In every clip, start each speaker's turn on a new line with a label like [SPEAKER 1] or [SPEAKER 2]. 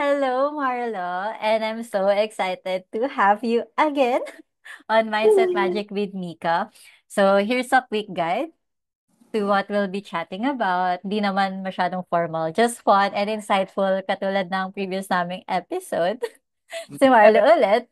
[SPEAKER 1] Hello, Marlo, and I'm so excited to have you again on Mindset
[SPEAKER 2] Hello.
[SPEAKER 1] Magic with Mika. So, here's a quick guide to what we'll be chatting about. Di naman masyadong formal, just fun and insightful katulad ng previous naming episode. Si Marlo ulit.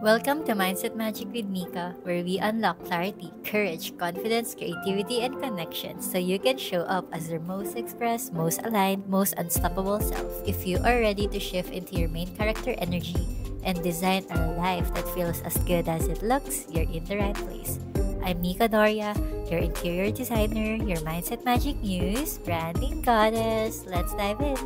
[SPEAKER 1] Welcome to Mindset Magic with Mika, where we unlock clarity, courage, confidence, creativity, and connection so you can show up as your most expressed, most aligned, most unstoppable self. If you are ready to shift into your main character energy and design a life that feels as good as it looks, you're in the right place. I'm Mika Doria, your interior designer, your Mindset Magic Muse, branding goddess. Let's dive in.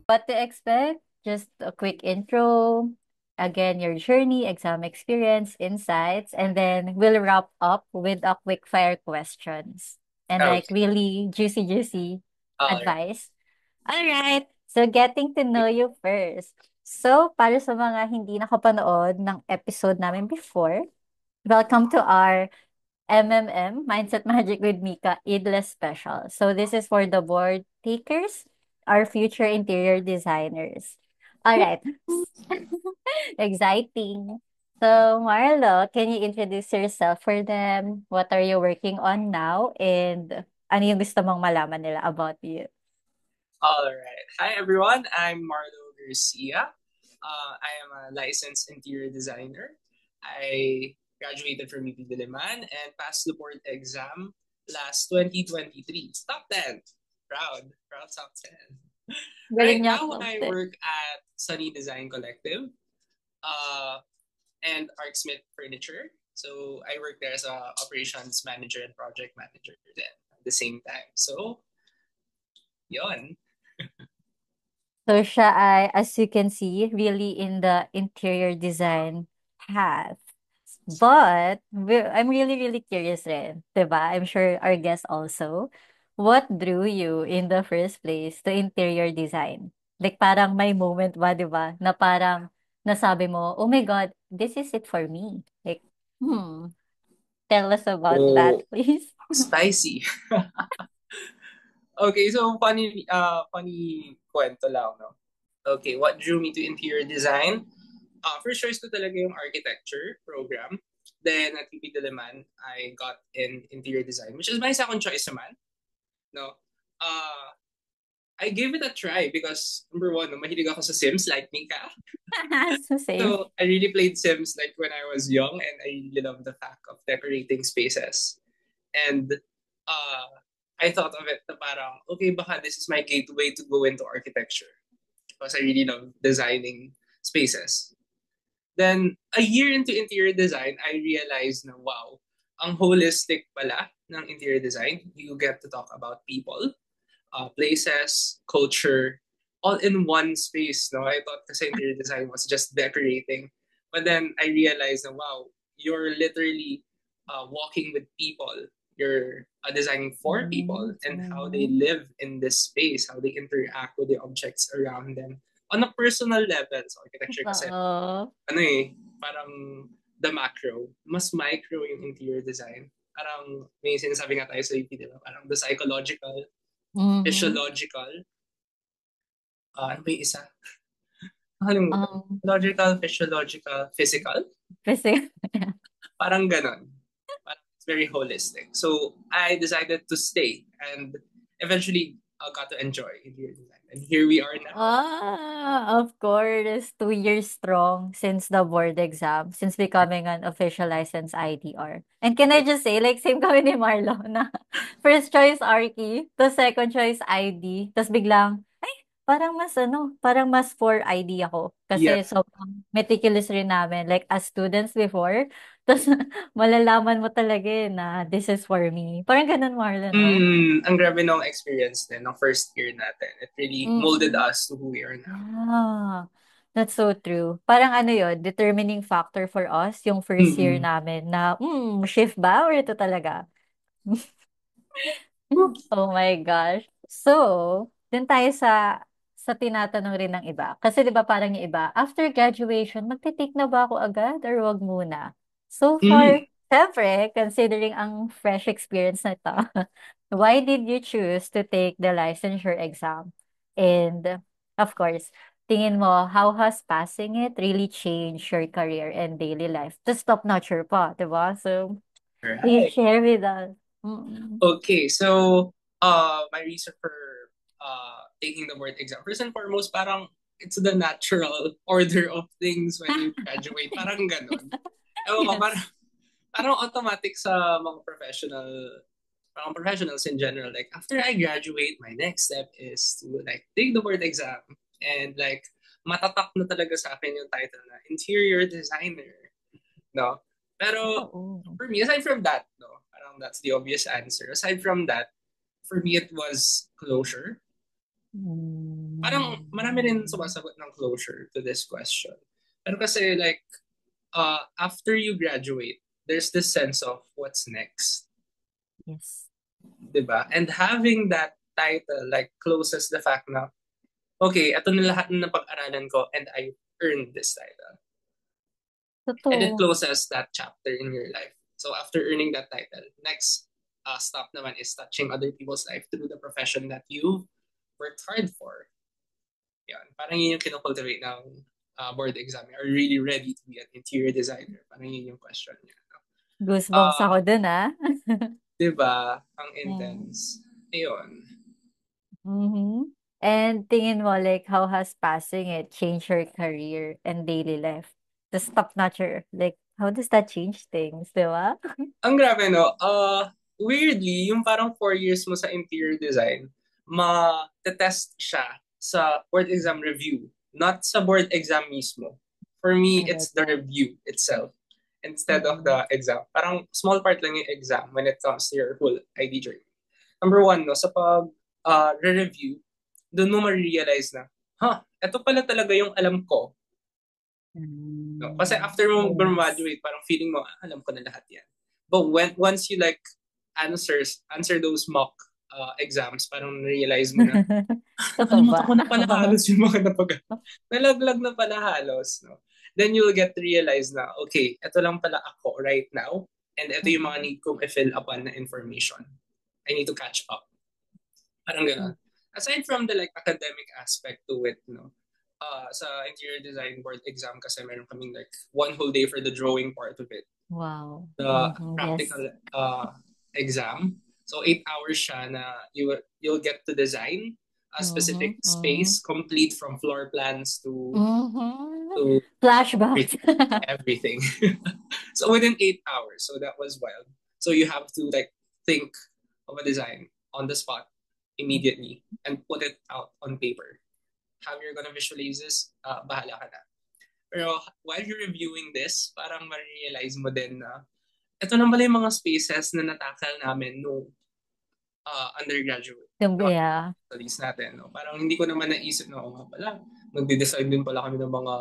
[SPEAKER 1] What to expect? Just a quick intro, again, your journey, exam experience, insights, and then we'll wrap up with a quick fire questions and like
[SPEAKER 2] Okay.
[SPEAKER 1] really juicy
[SPEAKER 2] All right.
[SPEAKER 1] advice. All right. So getting to know you first. So para sa mga hindi nakapanood ng episode namin before, welcome to our MMM, Mindset Magic with Mika, Idless Special. So this is for the board takers, our future interior designers. All right. Exciting. So Marlo, can you introduce yourself for them? What are you working on now? And ano yung gusto mong malaman nila about you?
[SPEAKER 2] All right. Hi, everyone. I'm Marlo Garcia. I am a licensed interior designer. I graduated from UP Diliman and passed the board exam last 2023. Top 10. Proud. Proud top 10.
[SPEAKER 1] Galing
[SPEAKER 2] Right
[SPEAKER 1] niya
[SPEAKER 2] now, I
[SPEAKER 1] content.
[SPEAKER 2] work at Sunny Design Collective uh, and Artsmith Furniture. So I work there as a operations manager and project manager then at the same time. So, yon.
[SPEAKER 1] So siya ay, as you can see, really in the interior design path. But I'm really curious rin, 'di ba? I'm sure our guest also. What drew you in the first place to interior design? Like parang may moment ba, 'di ba, na parang nasabi mo, "Oh my God, this is it for me." Like, tell us about that,
[SPEAKER 2] So,
[SPEAKER 1] please.
[SPEAKER 2] spicy. Okay, so funny kwento lang, no? Okay, what drew me to interior design? First choice ko talaga yung architecture program. Then at UP Diliman, I got in interior design, which is my second choice naman, no? Uh, I gave it a try because number one, no, mahilig ako sa Sims like Mika.
[SPEAKER 1] So same.
[SPEAKER 2] So I really played Sims like when I was young, and I really love the fact of decorating spaces. And uh, I thought of it na parang, okay, baka this is my gateway to go into architecture because I really love designing spaces. Then, a year into interior design, I realized na, wow, ang holistic pala ng interior design. You get to talk about people, places, culture, all in one space. No, I thought kasi interior design was just decorating, but then I realized that wow, you're literally walking with people. You're designing for people and how they
[SPEAKER 1] Mhm.
[SPEAKER 2] live in this space, how they interact with the objects around them on a personal level. So architecture kasi
[SPEAKER 1] Oo.
[SPEAKER 2] ano eh, parang the macro, mas micro yung interior design. Parang may sinasabi nga tayo sa EP, di ba? Parang the psychological,
[SPEAKER 1] Mhm.
[SPEAKER 2] physiological, ano ba yung isa? Nakalimutan.
[SPEAKER 1] Um,
[SPEAKER 2] Logical, physiological, physical?
[SPEAKER 1] kasi
[SPEAKER 2] Parang ganon. Parang it's very holistic. So I decided to stay and eventually I got to enjoy interior design. And here we are now.
[SPEAKER 1] Of course, 2 years strong since the board exam, since becoming an official licensed IDR. And can I just say, like, same kami ni Marlo na first choice Arky, to second choice ID, tapos biglang, ay, parang mas ano, parang mas for ID ako.
[SPEAKER 2] Yeah.
[SPEAKER 1] Kasi sobrang meticulous rin namin, like, as students before, tapos malalaman mo talaga na this is for me. Parang ganun, Marlo, no?
[SPEAKER 2] Ang grabe nung experience din, ng first year natin. It really molded
[SPEAKER 1] Mm.
[SPEAKER 2] us to who we are now.
[SPEAKER 1] Yeah, that's so true. Parang ano yun, determining factor for us, yung first year
[SPEAKER 2] Mm-mm.
[SPEAKER 1] namin na, shift ba or ito talaga? Oh my gosh. So, dun tayo sa tinatanong rin ng iba. Kasi 'di ba parang yung iba, after graduation, magte-take na ba ako agad or wag muna? So
[SPEAKER 2] Mm.
[SPEAKER 1] far, syempre, considering ang fresh experience na ito, why did you choose to take the licensure exam? And of course, tingin mo, how has passing it really changed your career and daily life? Just top-notcher pa, di ba? So, please
[SPEAKER 2] Right.
[SPEAKER 1] share with us. Mm-mm.
[SPEAKER 2] Okay, so my reason for taking the board exam, first and foremost, parang it's the natural order of things when you graduate. Parang ganon. Ewan ko,
[SPEAKER 1] Yes.
[SPEAKER 2] parang automatic sa mga professionals in general. Like, after I graduate, my next step is to like take the board exam and like matatak na talaga sa akin yung title na interior designer, no? Pero
[SPEAKER 1] Oo.
[SPEAKER 2] for me, aside from that, no, parang that's the obvious answer. Aside from that, for me, it was closure. Parang marami rin
[SPEAKER 1] Mm.
[SPEAKER 2] sumasagot ng closure to this question. Pero kasi like, after you graduate, there's this sense of what's next,
[SPEAKER 1] Yes.
[SPEAKER 2] 'di ba? And having that title like closes the fact na, okay, ito na lahat ng napag-aralan ko and I earned this title. And it
[SPEAKER 1] Totoo.
[SPEAKER 2] closes that chapter in your life. So after earning that title, next stop naman is touching other people's life through the profession that you worked hard for. Yan. Parang yun yung kinocultivate ng board exam. Are you really ready to be an interior designer? Parang yun yung question niya.
[SPEAKER 1] Goosebumps
[SPEAKER 2] Uh,
[SPEAKER 1] ako dun, ah.
[SPEAKER 2] di ba? Ang
[SPEAKER 1] Mm.
[SPEAKER 2] intense. Ayun.
[SPEAKER 1] Mhm. And tingin mo, like, how has passing it changed your career and daily life? The top-notcher, like, how does that change things, di ba?
[SPEAKER 2] Ang grabe, no? Weirdly, yung parang 4 years mo sa interior design, ma-test siya sa board exam review, not sa board exam mismo. For me,
[SPEAKER 1] I like
[SPEAKER 2] it's the
[SPEAKER 1] that.
[SPEAKER 2] review itself instead of
[SPEAKER 1] Mm-mm.
[SPEAKER 2] the exam. Parang small part lang yung exam when it comes to your whole ID journey. Number one, no, sa pag re-review, doon mo ma-realize na, eto pala talaga yung alam ko. No? Kasi
[SPEAKER 1] Mm.
[SPEAKER 2] after mo
[SPEAKER 1] Yes.
[SPEAKER 2] graduate, parang feeling mo, alam ko na lahat yan. But once you like answer those mock exams, parang realize mo na,
[SPEAKER 1] Totoo
[SPEAKER 2] nakalimutan
[SPEAKER 1] ba?
[SPEAKER 2] ko na pala halos yung mga nalaglag na pala halos. No? Then you'll get to realize na, okay, ito lang pala ako right now, and ito yung mga
[SPEAKER 1] Mm-mm.
[SPEAKER 2] need kong i-fill upon na information. I need to catch up. Parang gano'n. Aside from the like academic aspect to it, no, sa interior design board exam kasi meron kaming like one whole day for the drawing part of it.
[SPEAKER 1] Wow.
[SPEAKER 2] The
[SPEAKER 1] Mhm. Yes.
[SPEAKER 2] practical exam. So 8 hours siya na you'll get to design a
[SPEAKER 1] Mhm.
[SPEAKER 2] specific
[SPEAKER 1] Mhm.
[SPEAKER 2] space complete from floor plans
[SPEAKER 1] Mhm.
[SPEAKER 2] to
[SPEAKER 1] Flashbacks.
[SPEAKER 2] everything. So within 8 hours. So that was wild. So you have to like think of a design on the spot immediately and put it out on paper. How you're gonna visualize this, bahala ka na. Pero while you're reviewing this, parang ma-realize mo din na ito na pala yung mga spaces na natakal namin nung undergraduate. Yung
[SPEAKER 1] Yeah.
[SPEAKER 2] studies natin. No? Parang hindi ko naman naisip na, oh, nga pala, magde-design din pala kami ng mga,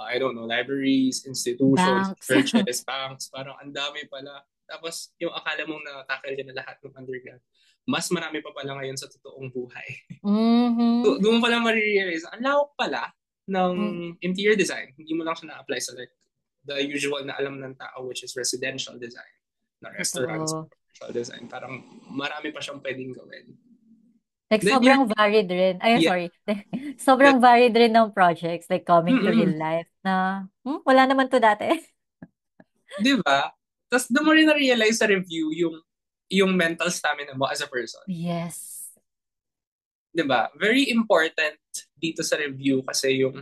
[SPEAKER 2] I don't know, libraries, institutions,
[SPEAKER 1] Banks.
[SPEAKER 2] churches, banks. Parang ang dami pala. Tapos, yung akala mong natakal ka na lahat ng undergrad, mas marami pa pala ngayon sa totoong buhay.
[SPEAKER 1] Mhm.
[SPEAKER 2] Doon mo pala marirealize, ang lawak pala ng
[SPEAKER 1] Mm.
[SPEAKER 2] interior design. Hindi mo lang siya na-apply sa like the usual na alam ng tao, which is residential design, na restaurants,
[SPEAKER 1] Totoo.
[SPEAKER 2] commercial design. Parang marami pa siyang pwedeng gawin.
[SPEAKER 1] Like,
[SPEAKER 2] Then yun,
[SPEAKER 1] sobrang varied rin. Ay,
[SPEAKER 2] yeah,
[SPEAKER 1] sorry.
[SPEAKER 2] that,
[SPEAKER 1] Sobrang varied rin ng projects, like, coming to real
[SPEAKER 2] mm-mm,
[SPEAKER 1] life na, wala naman to dati.
[SPEAKER 2] di ba? Tapos doon mo rin na-realize sa review yung mental stamina mo as a person.
[SPEAKER 1] Yes.
[SPEAKER 2] Di ba? Very important dito sa review kasi yung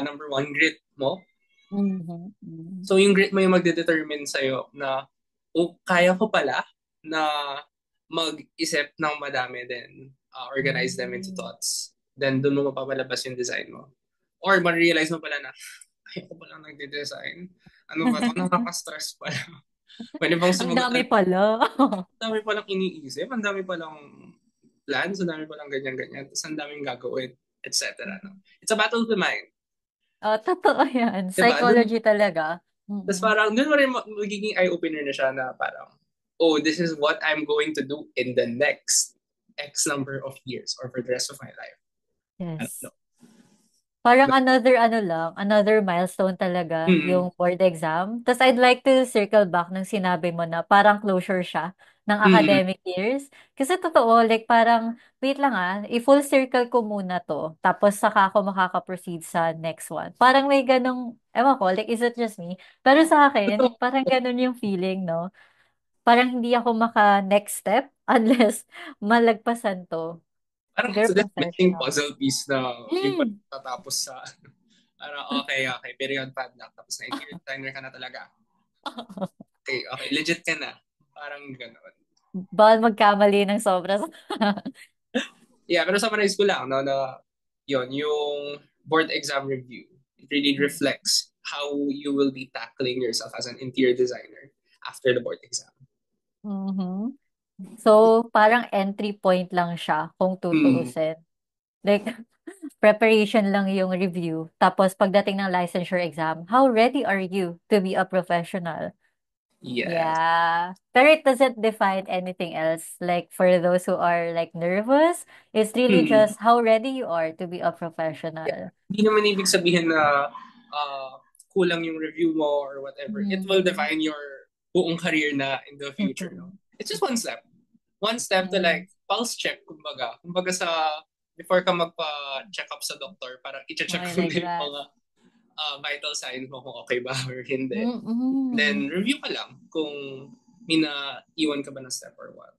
[SPEAKER 2] number one, grit mo.
[SPEAKER 1] Mhm. Mhm.
[SPEAKER 2] So yung grit mo yung magdedetermine sa'yo na, oh, kaya ko pala na mag-isip ng madami, then organize them into
[SPEAKER 1] Mm.
[SPEAKER 2] thoughts. Then doon mo mapapalabas yung design mo. Or ma-realize mo pala na, ay, ako palang nagde-design. Ano ba to? Nakaka-stress pala. Pwede bang
[SPEAKER 1] Ang
[SPEAKER 2] sumagot?
[SPEAKER 1] dami pala.
[SPEAKER 2] Ang dami palang iniisip, ang dami palang plans, ang dami palang ganyan-ganyan, tapos ang daming gagawin, etc. No? It's a battle of the mind.
[SPEAKER 1] Oh, totoo yan.
[SPEAKER 2] Diba? Dun,
[SPEAKER 1] Psychology talaga.
[SPEAKER 2] tapos
[SPEAKER 1] Mm.
[SPEAKER 2] parang, dun mo rin magiging eye-opener na siya na parang, oh, this is what I'm going to do in the next X number of years or for the rest of my life. I don't
[SPEAKER 1] Yes.
[SPEAKER 2] know.
[SPEAKER 1] Parang another ano lang, another milestone talaga
[SPEAKER 2] Mm-mm.
[SPEAKER 1] yung board exam. Tapos I'd like to circle back nung sinabi mo na parang closure siya. ng
[SPEAKER 2] Mm.
[SPEAKER 1] academic years. Kasi totoo, like parang, wait lang i-full circle ko muna 'to, tapos saka ako makaka-proceed sa next one. Parang may gano'ng ewan ko, like, is it just me? Pero sa akin,
[SPEAKER 2] Totoo.
[SPEAKER 1] parang gano'n yung feeling 'no? Parang hindi ako maka-next step unless malagpasan 'to.
[SPEAKER 2] Parang
[SPEAKER 1] They're
[SPEAKER 2] it's this missing
[SPEAKER 1] professional.
[SPEAKER 2] puzzle piece na hindi pa
[SPEAKER 1] Hmm.
[SPEAKER 2] tatapos sa parang okay, okay, period padlock. Tapos na interior designer ka na talaga. Okay, okay, legit ka na. Parang gano'n.
[SPEAKER 1] Bawal magkamali ng sobra.
[SPEAKER 2] Yeah, pero summarize ko lang, no, na yun, yung board exam review, it really reflects how you will be tackling yourself as an interior designer after the board exam.
[SPEAKER 1] Mhm. So, parang entry point lang siya kung
[SPEAKER 2] Mm,
[SPEAKER 1] tutuusin. Like, preparation lang yung review. Tapos, pagdating ng licensure exam, how ready are you to be a professional?
[SPEAKER 2] yes.
[SPEAKER 1] Yeah. Pero it doesn't define anything else. Like, for those who are like nervous, it's really
[SPEAKER 2] Mm,
[SPEAKER 1] just how ready you are to be a
[SPEAKER 2] yeah.
[SPEAKER 1] professional.
[SPEAKER 2] Hindi naman ibig sabihin na kulang yung review mo or whatever. It will
[SPEAKER 1] Mm.
[SPEAKER 2] define your buong career na in the future, no?
[SPEAKER 1] Mm-mm.
[SPEAKER 2] It's just one step. One step to
[SPEAKER 1] Mm.
[SPEAKER 2] like pulse check, kumbaga. Kumbaga sa before ka magpa-check up sa doctor, parang
[SPEAKER 1] Oh,
[SPEAKER 2] i-check
[SPEAKER 1] I
[SPEAKER 2] mo
[SPEAKER 1] like
[SPEAKER 2] na yung
[SPEAKER 1] that.
[SPEAKER 2] mga vital signs mo kung okay ba or hindi.
[SPEAKER 1] Mm-mm.
[SPEAKER 2] Then, review ka lang kung iwan ka ba ng step or what.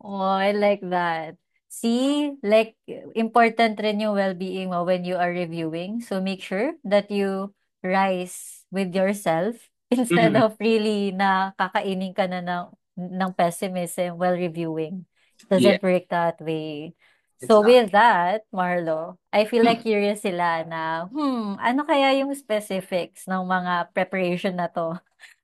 [SPEAKER 1] Oh, I like that. See, like, important rin yung well-being mo when you are reviewing. So make sure that you rise with yourself instead
[SPEAKER 2] Mhm.
[SPEAKER 1] of really na kakainin ka na ng pessimism while reviewing.
[SPEAKER 2] Yeah,
[SPEAKER 1] Doesn't work that way.
[SPEAKER 2] it's
[SPEAKER 1] So
[SPEAKER 2] not.
[SPEAKER 1] with that, Marlo, I feel like curious sila na, ano kaya yung specifics ng mga preparation na to?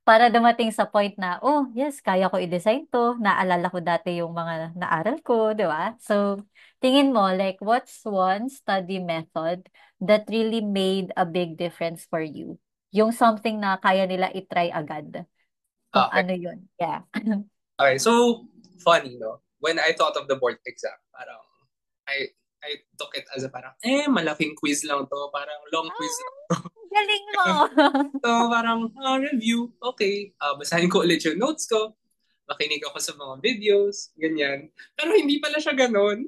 [SPEAKER 1] Para dumating sa point na, "Oh, yes, kaya ko i-design 'to, naalala ko dati yung mga naaral ko," 'di ba? So, tingin mo, like, what's one study method that really made a big difference for you? Yung something na kaya nila i-try agad, kung
[SPEAKER 2] Okay.
[SPEAKER 1] ano yun? Yeah.
[SPEAKER 2] Okay, so, funny, no? When I thought of the board exam, parang, I I took it as a parang, malaking quiz lang to. Parang long quiz lang.
[SPEAKER 1] Ah, galing mo.
[SPEAKER 2] So, parang, review, okay. Basahin ko ulit yung notes ko. Makinig ako sa mga videos, ganyan. Pero hindi pala siya ganun.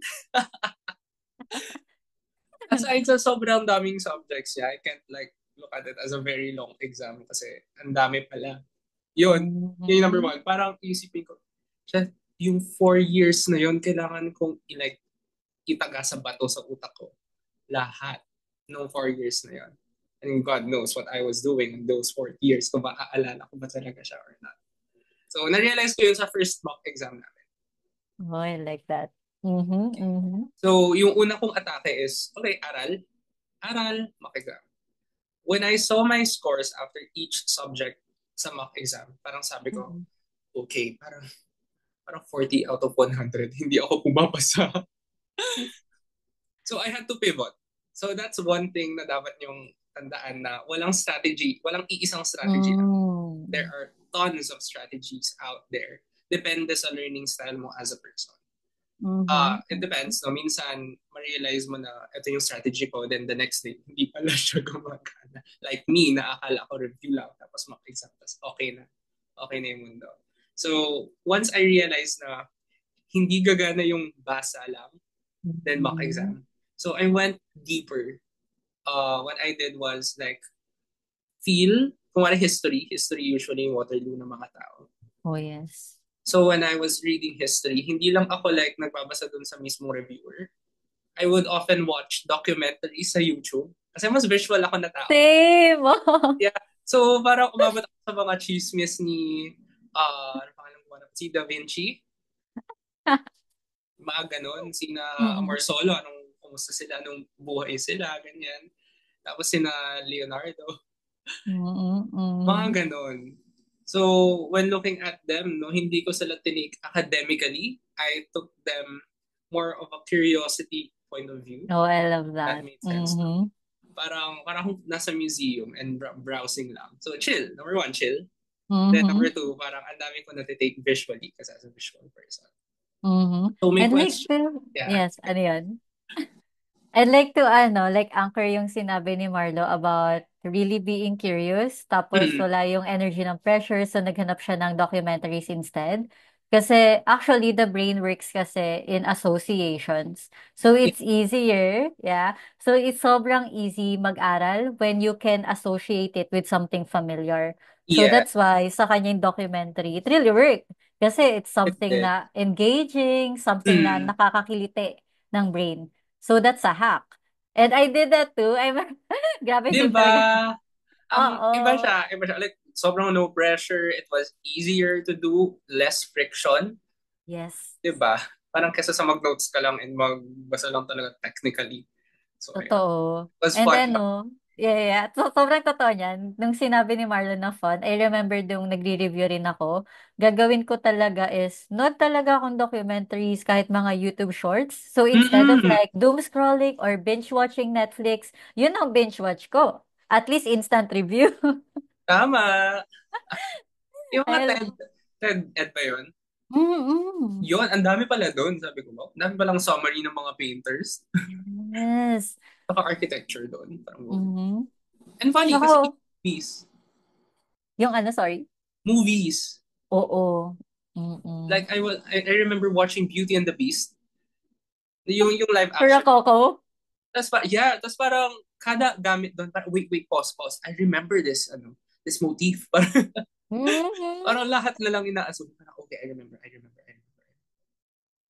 [SPEAKER 2] Aside sa sobrang daming subjects niya, I can't like look at it as a very long exam kasi ang dami pala. Yun, yun yung number
[SPEAKER 1] Mhm.
[SPEAKER 2] one. Parang isipin ko, siya, yung 4 years na yun, kailangan kong like, itaga sa bato sa utak ko. Lahat ng 4 years na yun. And God knows what I was doing in those 4 years, kung maaalala ko ba talaga siya or not. So, na-realize ko yun sa first mock exam namin.
[SPEAKER 1] Oh, I like that. Mhm, mhm.
[SPEAKER 2] So, yung una kong atake is, okay, aral, aral, mock exam. When I saw my scores after each subject sa mock exam, parang sabi ko,
[SPEAKER 1] Mm.
[SPEAKER 2] okay, parang 40 out of 100, hindi ako pumapasa. So I had to pivot. So that's one thing na dapat yung tandaan na walang strategy, walang iisang strategy lang. There
[SPEAKER 1] Hmm.
[SPEAKER 2] are tons of strategies out there. Depende sa learning style mo as a person.
[SPEAKER 1] Mhm.
[SPEAKER 2] It depends. No? Minsan, ma-realize mo na ito yung strategy ko, then the next day, hindi pala siya gumagana. Like me, naakala ko review lang, tapos mag-exam, tapos okay na yung mundo. So, once I realized na hindi gagana yung basa lang, then mock
[SPEAKER 1] Mhm.
[SPEAKER 2] exam. So, I went deeper. What I did was like, kung ano history usually yung Waterloo ng mga tao.
[SPEAKER 1] Oh, yes.
[SPEAKER 2] So, when I was reading history, hindi lang ako like nagbabasa dun sa mismong reviewer. I would often watch documentaries sa YouTube. Kasi mas visual ako na tao.
[SPEAKER 1] Same.
[SPEAKER 2] Yeah. So, parang umabot ako sa mga chismis ni, ano pangalan ko, si Da Vinci. Mga ganon. Sina
[SPEAKER 1] Mm.
[SPEAKER 2] Amorsolo, kumusta sila, anong buhay sila, ganyan. Tapos sina Leonardo.
[SPEAKER 1] Mm,
[SPEAKER 2] Mga
[SPEAKER 1] mhm.
[SPEAKER 2] ganon. So, when looking at them, no, hindi ko sila tinake academically. I took them more of a curiosity point of view.
[SPEAKER 1] Oh, I love
[SPEAKER 2] That
[SPEAKER 1] that.
[SPEAKER 2] made sense.
[SPEAKER 1] Mhm.
[SPEAKER 2] Parang akong nasa museum and browsing lang. So, chill. Number one, chill. Then number
[SPEAKER 1] Mhm.
[SPEAKER 2] two, parang ang dami ko natitake visually kasi as a visual person.
[SPEAKER 1] Mhm.
[SPEAKER 2] So, may
[SPEAKER 1] I'd like
[SPEAKER 2] question.
[SPEAKER 1] to
[SPEAKER 2] Yeah.
[SPEAKER 1] yes, ano yun? I'd like to ano, like anchor yung sinabi ni Marlo about really being curious, tapos
[SPEAKER 2] Mm,
[SPEAKER 1] wala yung energy ng pressure, so naghanap siya ng documentaries instead. Kasi actually the brain works kasi in associations. So it's easier, yeah. So it's sobrang easy mag-aral when you can associate it with something familiar. So
[SPEAKER 2] Yeah,
[SPEAKER 1] that's why sa kanyang documentary, it really worked. Kasi it's
[SPEAKER 2] it
[SPEAKER 1] something
[SPEAKER 2] did.
[SPEAKER 1] na engaging, something na
[SPEAKER 2] Mm.
[SPEAKER 1] nakakakiliti ng brain. So that's a hack. And I did that too. Grabe
[SPEAKER 2] Di
[SPEAKER 1] si
[SPEAKER 2] ba?
[SPEAKER 1] Fern.
[SPEAKER 2] Iba
[SPEAKER 1] Oo.
[SPEAKER 2] siya, iba siya. Like, sobrang no pressure. It was easier to do, less friction.
[SPEAKER 1] Yes.
[SPEAKER 2] Di ba? Parang kesa sa mag-notes ka lang and magbasa lang talaga technically. So, ayun.
[SPEAKER 1] Totoo.
[SPEAKER 2] It was
[SPEAKER 1] And
[SPEAKER 2] fun.
[SPEAKER 1] then, no, yeah, yeah. Yeah. So, sobrang totoo niyan. Nung sinabi ni Marlon na fun, I remember nung nagre-review rin ako, gagawin ko talaga is, not talaga akong documentaries, kahit mga YouTube shorts. So, instead of
[SPEAKER 2] Mm,
[SPEAKER 1] like doom scrolling or binge watching Netflix, yun ang binge watch ko. At least instant review.
[SPEAKER 2] tama. Yung mga
[SPEAKER 1] I
[SPEAKER 2] TED,
[SPEAKER 1] love.
[SPEAKER 2] TED Ed ba yun?
[SPEAKER 1] Mm-mm.
[SPEAKER 2] Yun, ang dami pala doon. Sabi ko, wow, ang dami palang summary ng mga painters.
[SPEAKER 1] Yes.
[SPEAKER 2] Saka architecture doon. Parang, wow.
[SPEAKER 1] Mm-hmm.
[SPEAKER 2] And funny, kasi
[SPEAKER 1] Tsaka,
[SPEAKER 2] movies.
[SPEAKER 1] yung ano, sorry?
[SPEAKER 2] Movies.
[SPEAKER 1] Oo. Mm-mm.
[SPEAKER 2] Like, I remember watching Beauty and the Beast. Yung live
[SPEAKER 1] Pura
[SPEAKER 2] action.
[SPEAKER 1] Coco?
[SPEAKER 2] Tapos parang kada gamit doon, parang, wait, pause. I remember this motif. Parang,
[SPEAKER 1] Mhm.
[SPEAKER 2] parang lahat na lang inaassume. Parang, okay, I remember.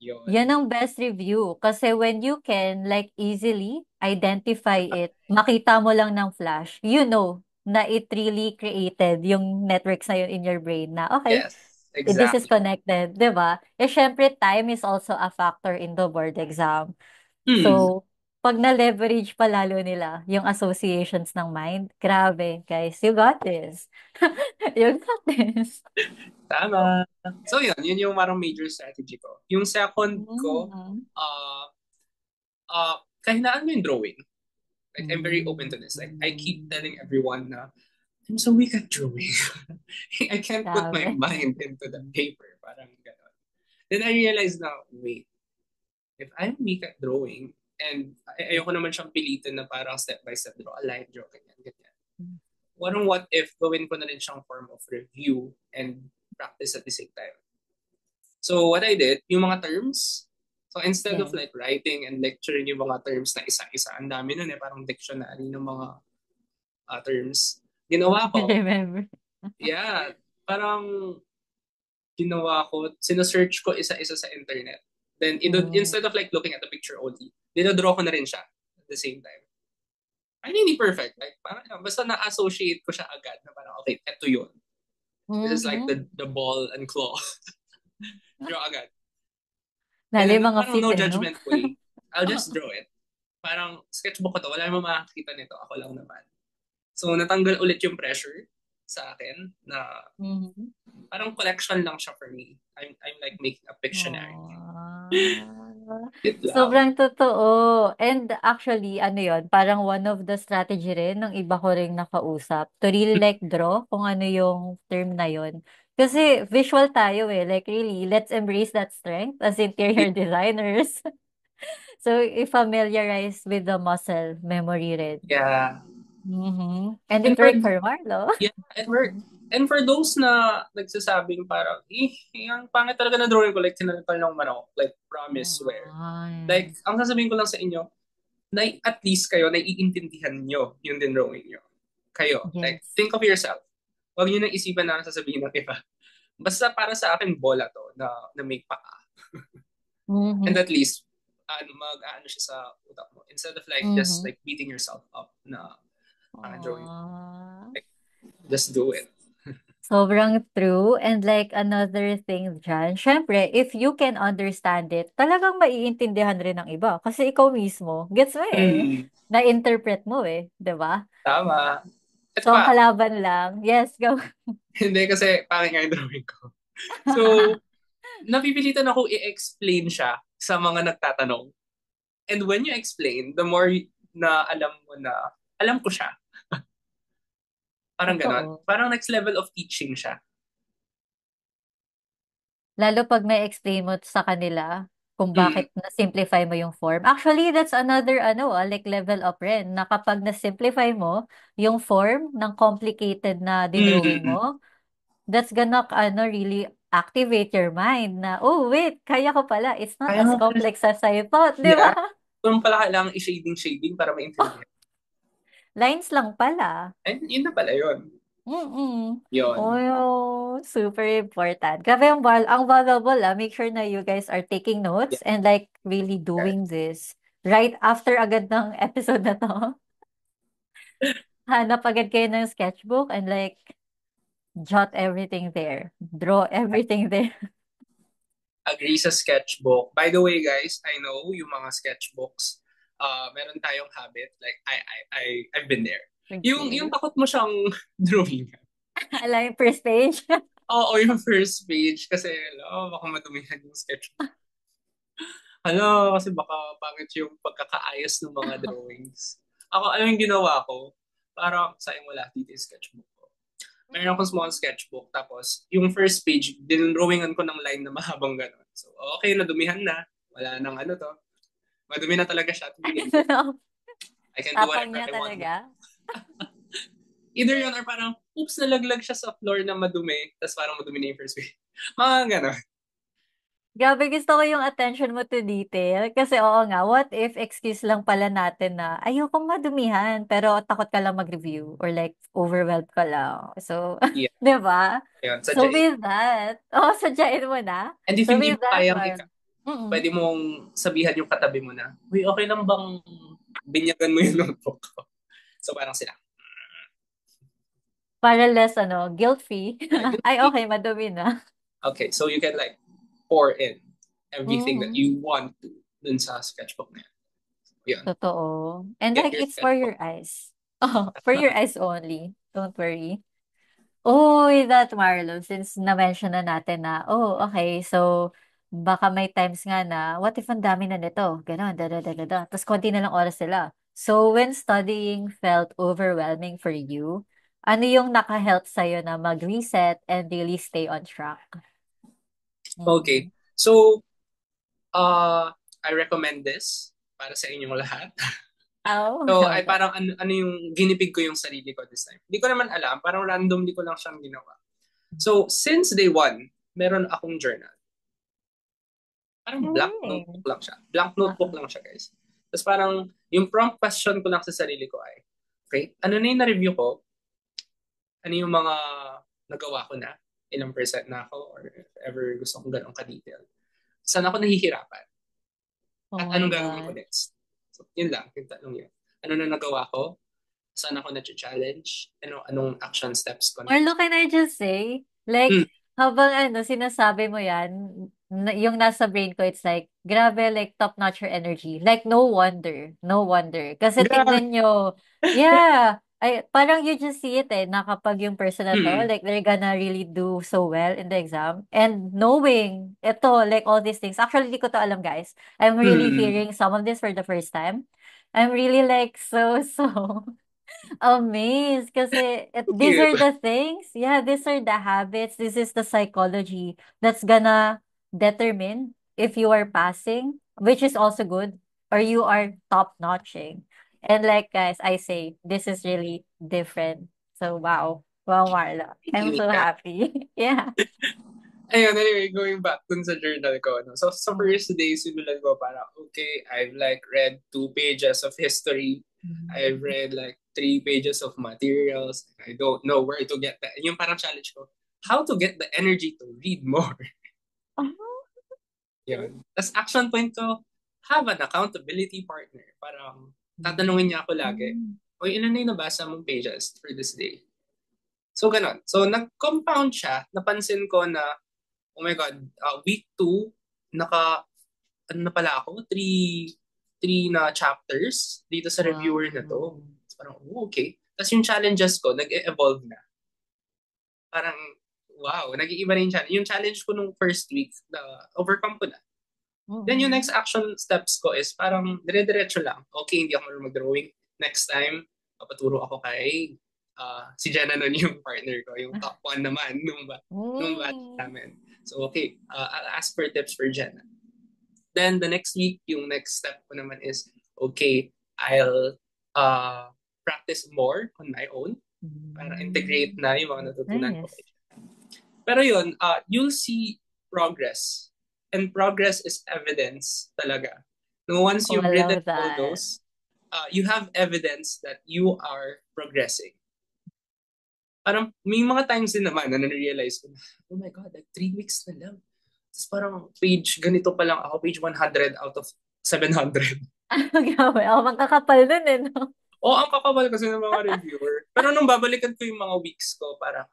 [SPEAKER 1] Yan
[SPEAKER 2] Yun.
[SPEAKER 1] ang best review. Kasi when you can, like, easily identify it, makita mo lang ng flash, you know na it really created yung networks na yun in your brain na, okay,
[SPEAKER 2] Yes,
[SPEAKER 1] this is
[SPEAKER 2] exactly.
[SPEAKER 1] connected, di ba? Eh, syempre, time is also a factor in the board exam.
[SPEAKER 2] Hmm,
[SPEAKER 1] So, pag na-leverage pa lalo nila yung associations ng mind, grabe, guys, you got this. You got this.
[SPEAKER 2] tama. So yun yung parang major strategy ko. Yung second ko,
[SPEAKER 1] Mhm.
[SPEAKER 2] uh, kahinaan mo yung drawing. Like, I'm very open
[SPEAKER 1] Mm.
[SPEAKER 2] to this. Like, I keep telling everyone na, I'm so weak at drawing. I can't put my
[SPEAKER 1] Grabe.
[SPEAKER 2] mind into the paper. Parang gano'n. Then I realized na, wait, if I'm weak at drawing, and ayoko naman siyang pilitin na parang step by step draw, a line draw, ganyan. What if gawin ko na rin siyang form of review and practice at the same time? So what I did, yung mga terms, so instead of
[SPEAKER 1] Yes.
[SPEAKER 2] like writing and lecturing yung mga terms na isa-isa, ang dami nun parang dictionary ng mga terms. Ginawa
[SPEAKER 1] I
[SPEAKER 2] ko,
[SPEAKER 1] remember.
[SPEAKER 2] yeah, parang ginawa ko, sinesearch ko isa-isa sa internet. Then,
[SPEAKER 1] Mm.
[SPEAKER 2] instead of like looking at the picture only, dinadraw ko na rin siya at the same time. Ay, hindi perfect. Like, parang, basta na-associate ko siya agad na parang, okay, eto yun. This is like
[SPEAKER 1] Mhm.
[SPEAKER 2] the ball and claw. Draw agad.
[SPEAKER 1] Lalo
[SPEAKER 2] And then,
[SPEAKER 1] yung mga
[SPEAKER 2] parang
[SPEAKER 1] feet
[SPEAKER 2] no
[SPEAKER 1] eh, no?
[SPEAKER 2] judgment way. I'll just draw it. Parang, sketchbook ko to. Wala namang makakita nito. Ako lang naman. So, natanggal ulit yung pressure sa akin na
[SPEAKER 1] Mhm.
[SPEAKER 2] parang collection lang siya for me. I'm like making a Pictionary.
[SPEAKER 1] Aw.
[SPEAKER 2] It lang.
[SPEAKER 1] Sobrang totoo. And actually, ano yon, parang one of the strategy rin ng iba ko ring nakausap to really like draw kung ano yung term na yon. Kasi visual tayo eh. Like really, let's embrace that strength as interior designers. So, i-familiarize with the muscle memory rin.
[SPEAKER 2] Yeah.
[SPEAKER 1] Mhm. And it
[SPEAKER 2] And for
[SPEAKER 1] worked for Marlo.
[SPEAKER 2] Yeah, it worked. And for those na nagsasabing parang, yung pangit talaga na drawing ko, like tinatal ng manok, like promise, swear. Like,
[SPEAKER 1] Ay.
[SPEAKER 2] ang sasabihin ko lang sa inyo, na at least kayo, naiintindihan nyo yung din drawing nyo. Kayo. Like,
[SPEAKER 1] Yes.
[SPEAKER 2] think of yourself. Huwag nyo nang isipan na sasabihin ng iba. Basta para sa akin, bola to, na may paa. And
[SPEAKER 1] Mhm.
[SPEAKER 2] at least, mag-ano siya sa utak mo. Instead of like, just
[SPEAKER 1] Mhm.
[SPEAKER 2] like beating yourself up na ang drawing.
[SPEAKER 1] Aw.
[SPEAKER 2] Like, just do it.
[SPEAKER 1] Sobrang true. And like another thing dyan, syempre, if you can understand it, talagang maiintindihan rin ng iba. Kasi ikaw mismo, gets mo eh.
[SPEAKER 2] Hmm,
[SPEAKER 1] Na-interpret mo eh. 'Di ba?
[SPEAKER 2] tama. Ito
[SPEAKER 1] So, ang
[SPEAKER 2] pa,
[SPEAKER 1] kalaban lang, yes, go.
[SPEAKER 2] hindi kasi pangit nga yung drawing ko. So, napipilitan ako i-explain siya sa mga nagtatanong. And when you explain, the more na alam mo na, alam ko siya. Parang ganon.
[SPEAKER 1] Totoo.
[SPEAKER 2] Parang next level of teaching siya.
[SPEAKER 1] Lalo pag na-explain mo sa kanila kung
[SPEAKER 2] Mm,
[SPEAKER 1] bakit na-simplify mo yung form. Actually, that's another like level up rin, na kapag na-simplify mo yung form ng complicated na
[SPEAKER 2] mm,
[SPEAKER 1] dinrawing mo, that's gonna really activate your mind na, oh, wait, kaya ko pala. It's not
[SPEAKER 2] Kaya
[SPEAKER 1] as
[SPEAKER 2] mo pala,
[SPEAKER 1] complex as I thought, di ba?
[SPEAKER 2] yeah. Kung pala kailangan i-shading para maintindihan.
[SPEAKER 1] Lines lang pala.
[SPEAKER 2] And yun na pala yun.
[SPEAKER 1] Mm.
[SPEAKER 2] Yun.
[SPEAKER 1] Oh, super important. Grabe ang valuable, ah. Make sure na you guys are taking
[SPEAKER 2] Yeah.
[SPEAKER 1] notes and like really doing this right after agad ng episode na to. Hanap agad kayo ng sketchbook and like jot everything there. Draw everything there.
[SPEAKER 2] Agree sa sketchbook. By the way, guys, I know yung mga sketchbooks, meron tayong habit. Like, I've been there. Yung
[SPEAKER 1] Okay.
[SPEAKER 2] takot mo siyang drawing.
[SPEAKER 1] Alam yung first page.
[SPEAKER 2] Oo, yung first page. Kasi, baka madumihan yung sketchbook. Kasi baka pangit yung pagkakaayos ng mga drawings. Ako, alam yung ginawa ko? Parang, sayang wala dito yung sketchbook ko. Meron akong small sketchbook. Tapos, yung first page, dinrawingan ko ng line na mahabang gano'n. So, okay, nadumihan na. Wala nang ano to. Madumi na talaga siya to begin with. I can do
[SPEAKER 1] Tapang
[SPEAKER 2] whatever
[SPEAKER 1] niya
[SPEAKER 2] I want.
[SPEAKER 1] talaga.
[SPEAKER 2] Either yun or parang, oops, nalaglag siya sa floor na madumi. Tapos parang madumi na yung first page. Mga gano'n.
[SPEAKER 1] Grabe, gusto ko yung attention mo to detail. Kasi oo nga, what if excuse lang pala natin na ayokong madumihan, pero takot ka lang mag-review or like overwhelmed ka lang. So,
[SPEAKER 2] Yeah.
[SPEAKER 1] 'di ba?
[SPEAKER 2] Ayun,
[SPEAKER 1] So
[SPEAKER 2] sadyain.
[SPEAKER 1] with that, oh, sadyain mo na.
[SPEAKER 2] And if
[SPEAKER 1] So
[SPEAKER 2] hindi
[SPEAKER 1] with
[SPEAKER 2] mo
[SPEAKER 1] that
[SPEAKER 2] kayang
[SPEAKER 1] one, mm
[SPEAKER 2] pwede mong sabihan yung katabi mo na, uy, okay lang bang binyagan mo yung notebook ko? So parang sila,
[SPEAKER 1] para less guilt-free. Ay,
[SPEAKER 2] guilty.
[SPEAKER 1] okay, madumi na.
[SPEAKER 2] Okay, so you can like pour in everything that
[SPEAKER 1] Mm,
[SPEAKER 2] you want to dun sa sketchbook na yan. Yun.
[SPEAKER 1] totoo. And
[SPEAKER 2] Get
[SPEAKER 1] like
[SPEAKER 2] your
[SPEAKER 1] it's for
[SPEAKER 2] sketchbook.
[SPEAKER 1] your eyes. Oh, for your eyes only. Don't worry. Uy, that Marlon, since na-mention na natin na, oh, okay, so baka may times nga na, what if ang dami na nito? Ganon, da. Tapos konti na lang oras sila. So, when studying felt overwhelming for you, ano yung naka-help sa'yo na mag-reset and really stay on track?
[SPEAKER 2] Okay.
[SPEAKER 1] Mm.
[SPEAKER 2] So, I recommend this para sa inyong lahat.
[SPEAKER 1] Oh,
[SPEAKER 2] So,
[SPEAKER 1] love
[SPEAKER 2] ay
[SPEAKER 1] that.
[SPEAKER 2] parang ano yung ginipig ko yung sarili ko this time. Hindi ko naman alam, parang randomly ko lang siyang ginawa. So, since day one, meron akong journal. Parang blank
[SPEAKER 1] Mm.
[SPEAKER 2] notebook lang siya. Blank notebook
[SPEAKER 1] Ah,
[SPEAKER 2] lang siya, guys. Tapos parang, yung prompt question ko lang sa sarili ko ay, okay, ano na yung na-review ko? Ano yung mga nagawa ko na? Ilang percent na ako? Or if ever gusto kong ganun ka-detail? Saan ako nahihirapan?
[SPEAKER 1] oh
[SPEAKER 2] At
[SPEAKER 1] my
[SPEAKER 2] anong gagawin ko
[SPEAKER 1] God.
[SPEAKER 2] next? So, yun lang, yung tatlong yun. Ano na nagawa ko? Saan ako na-challenge? Anong action steps ko
[SPEAKER 1] Marlo,
[SPEAKER 2] next?
[SPEAKER 1] can I just say,
[SPEAKER 2] Hmm.
[SPEAKER 1] like, habang sinasabi mo yan, yung nasa brain ko, it's like, grabe, like, top-notch your energy. Like, no wonder. No wonder. Kasi
[SPEAKER 2] Grabe.
[SPEAKER 1] tignan nyo, yeah, parang you just see it na kapag yung person na to,
[SPEAKER 2] Hmm.
[SPEAKER 1] like, they're gonna really do so well in the exam. And knowing, ito, like, all these things. Actually, di ko to alam, guys. I'm really
[SPEAKER 2] Hmm.
[SPEAKER 1] hearing some of this for the first time. I'm really, like, so amazed kasi these
[SPEAKER 2] Cute.
[SPEAKER 1] are the things, yeah, these are the habits, this is the psychology that's gonna determine if you are passing, which is also good, or you are top notching. And like guys, I say this is really different. So wow. Wow, Marla.
[SPEAKER 2] Thank you,
[SPEAKER 1] I'm so
[SPEAKER 2] Mika.
[SPEAKER 1] happy. Yeah.
[SPEAKER 2] Ayun, anyway, going back dun sa journal ko, no? So, sa
[SPEAKER 1] Mm.
[SPEAKER 2] first day, simulan ko parang, okay, I've like read 2 pages of history. I've read like 3 pages of materials. I don't know where to get that. Yung parang challenge ko, how to get the energy to read more.
[SPEAKER 1] Oh.
[SPEAKER 2] Yun. Tapos action point ko, have an accountability partner. Parang tatanungin niya ako lagi,
[SPEAKER 1] Mm.
[SPEAKER 2] oy, ilan na yung nabasa mong pages for this day? So, ganon. So, nag-compound siya. Napansin ko na, oh my God, week 2, ano na pala ako? Three na chapters dito sa reviewer na to.
[SPEAKER 1] Wow.
[SPEAKER 2] So, parang, oh, okay. Tapos yung challenges ko, nag-evolve na. Parang, wow, nag-iiba na yung challenge. Yung challenge ko nung first week, na overcome ko na. Then yung next
[SPEAKER 1] Mm.
[SPEAKER 2] action steps ko is parang dire-diretso lang. Okay, hindi ako marunong mag-drawing. Next time, papaturo ako kay si Jenna nun yung partner ko, yung top one naman nung batch
[SPEAKER 1] Mm.
[SPEAKER 2] namin. So okay, I'll ask for tips for Jenna. Then the next week, yung next step ko naman is, okay, I'll practice more on my own para integrate
[SPEAKER 1] Mm.
[SPEAKER 2] na yung mga natutunan ko.
[SPEAKER 1] Nice.
[SPEAKER 2] Pero yun, you'll see progress. And progress is evidence talaga. No, once
[SPEAKER 1] Oh,
[SPEAKER 2] you've
[SPEAKER 1] I
[SPEAKER 2] written
[SPEAKER 1] love
[SPEAKER 2] all
[SPEAKER 1] that.
[SPEAKER 2] those, you have evidence that you are progressing. Parang may mga times din naman na na-realize ko na, oh my God, like 3 weeks na lang. Tapos parang page, ganito pa lang ako, page 100 out of 700.
[SPEAKER 1] Grabe. Oh, magkakapal dun eh, no?
[SPEAKER 2] O, ang kakabal kasi ng mga reviewer. Pero nung babalikan ko yung mga weeks ko, parang,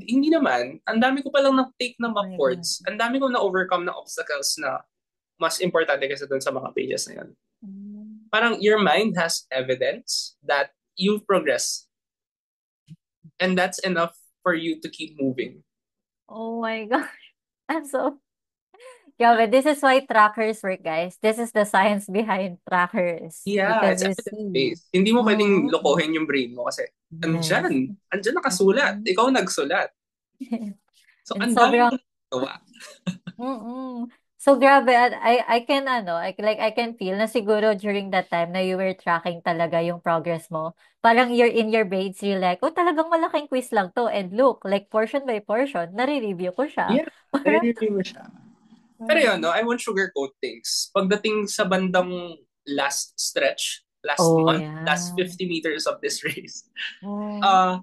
[SPEAKER 2] hindi naman. Ang dami ko palang na-take na
[SPEAKER 1] Oh
[SPEAKER 2] mock
[SPEAKER 1] my God.
[SPEAKER 2] boards. Ang dami ko na-overcome na obstacles na mas importante kasi dun sa mga pages na yun.
[SPEAKER 1] Mm.
[SPEAKER 2] Parang your mind has evidence that you've progressed. And that's enough for you to keep moving.
[SPEAKER 1] Oh my gosh. I'm so Grabe, this is why trackers work, guys. This is the science behind trackers.
[SPEAKER 2] Yeah,
[SPEAKER 1] Because
[SPEAKER 2] it's
[SPEAKER 1] you see.
[SPEAKER 2] evidence-based. Hindi mo pwedeng
[SPEAKER 1] Mm-mm.
[SPEAKER 2] lokohin yung brain mo kasi
[SPEAKER 1] Yes.
[SPEAKER 2] andyan nakasulat.
[SPEAKER 1] Mm-mm.
[SPEAKER 2] Ikaw nagsulat. So,
[SPEAKER 1] And
[SPEAKER 2] ang dami
[SPEAKER 1] sobrang
[SPEAKER 2] mo nagawa.
[SPEAKER 1] mm. So grabe, at I can ano, I can feel na siguro during that time na you were tracking talaga yung progress mo. Parang you're in your brains, you're like, oh talagang malaking quiz lang to. And look, like portion by portion, nare-review ko siya.
[SPEAKER 2] Yeah,
[SPEAKER 1] Parang,
[SPEAKER 2] nare-review mo siya. Pero yun,
[SPEAKER 1] mm.
[SPEAKER 2] no, I won't sugarcoat things. Pagdating sa bandang last stretch, last
[SPEAKER 1] Oh
[SPEAKER 2] month, last
[SPEAKER 1] yeah.
[SPEAKER 2] 50 meters of this race,
[SPEAKER 1] Mm.
[SPEAKER 2] uh,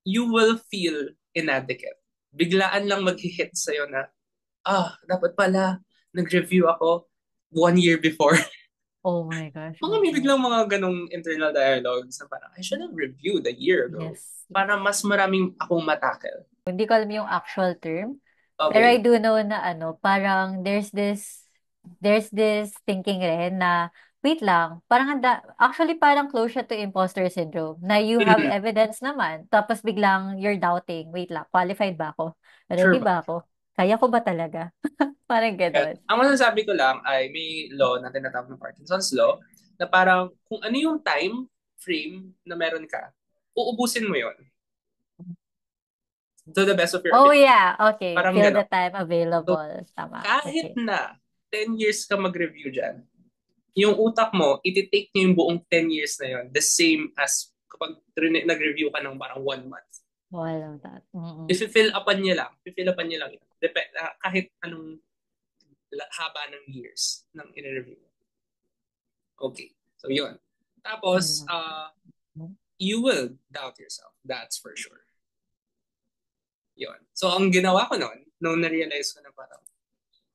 [SPEAKER 2] you will feel inadequate. Biglaan lang mag-hit sa'yo na, dapat pala, nag-review ako 1 year before.
[SPEAKER 1] Oh my gosh,
[SPEAKER 2] Mga may
[SPEAKER 1] oo.
[SPEAKER 2] biglang mga ganong internal dialogues na parang, I should have reviewed a year ago
[SPEAKER 1] Yes.
[SPEAKER 2] para mas maraming akong matakel.
[SPEAKER 1] Hindi ko alam yung actual term. Pero I
[SPEAKER 2] Okay,
[SPEAKER 1] do know na ano, parang there's this thinking rin na wait lang, parang actually parang close siya to imposter syndrome na you have
[SPEAKER 2] mhm.
[SPEAKER 1] evidence naman tapos biglang you're doubting, wait lang, qualified ba ako?
[SPEAKER 2] Sure
[SPEAKER 1] Ready
[SPEAKER 2] ba?
[SPEAKER 1] ba ako? Kaya ko ba talaga? Parang
[SPEAKER 2] At
[SPEAKER 1] gano'n.
[SPEAKER 2] ang masasabi ko lang ay may law na tinatawag na Parkinson's Law na parang kung ano yung time frame na meron ka, uubusin mo yon to the best of your
[SPEAKER 1] Oh
[SPEAKER 2] ability.
[SPEAKER 1] yeah, okay.
[SPEAKER 2] Parang
[SPEAKER 1] Fill the
[SPEAKER 2] gano'n.
[SPEAKER 1] time
[SPEAKER 2] So,
[SPEAKER 1] available. Tama.
[SPEAKER 2] kahit
[SPEAKER 1] Okay.
[SPEAKER 2] na 10 years ka mag-review dyan, yung utak mo, iti-take niyo yung buong 10 years na yon the same as kapag nag-review ka ng parang 1 month.
[SPEAKER 1] Walang that. Mm-mm.
[SPEAKER 2] I-fill upan niya lang yun. Kahit anong haba ng years ng in-review. Okay. So, yun.
[SPEAKER 1] I
[SPEAKER 2] Tapos,
[SPEAKER 1] love that.
[SPEAKER 2] you will doubt yourself. That's for sure. Yun. So, ang ginawa ko noon, nung na-realize ko na parang,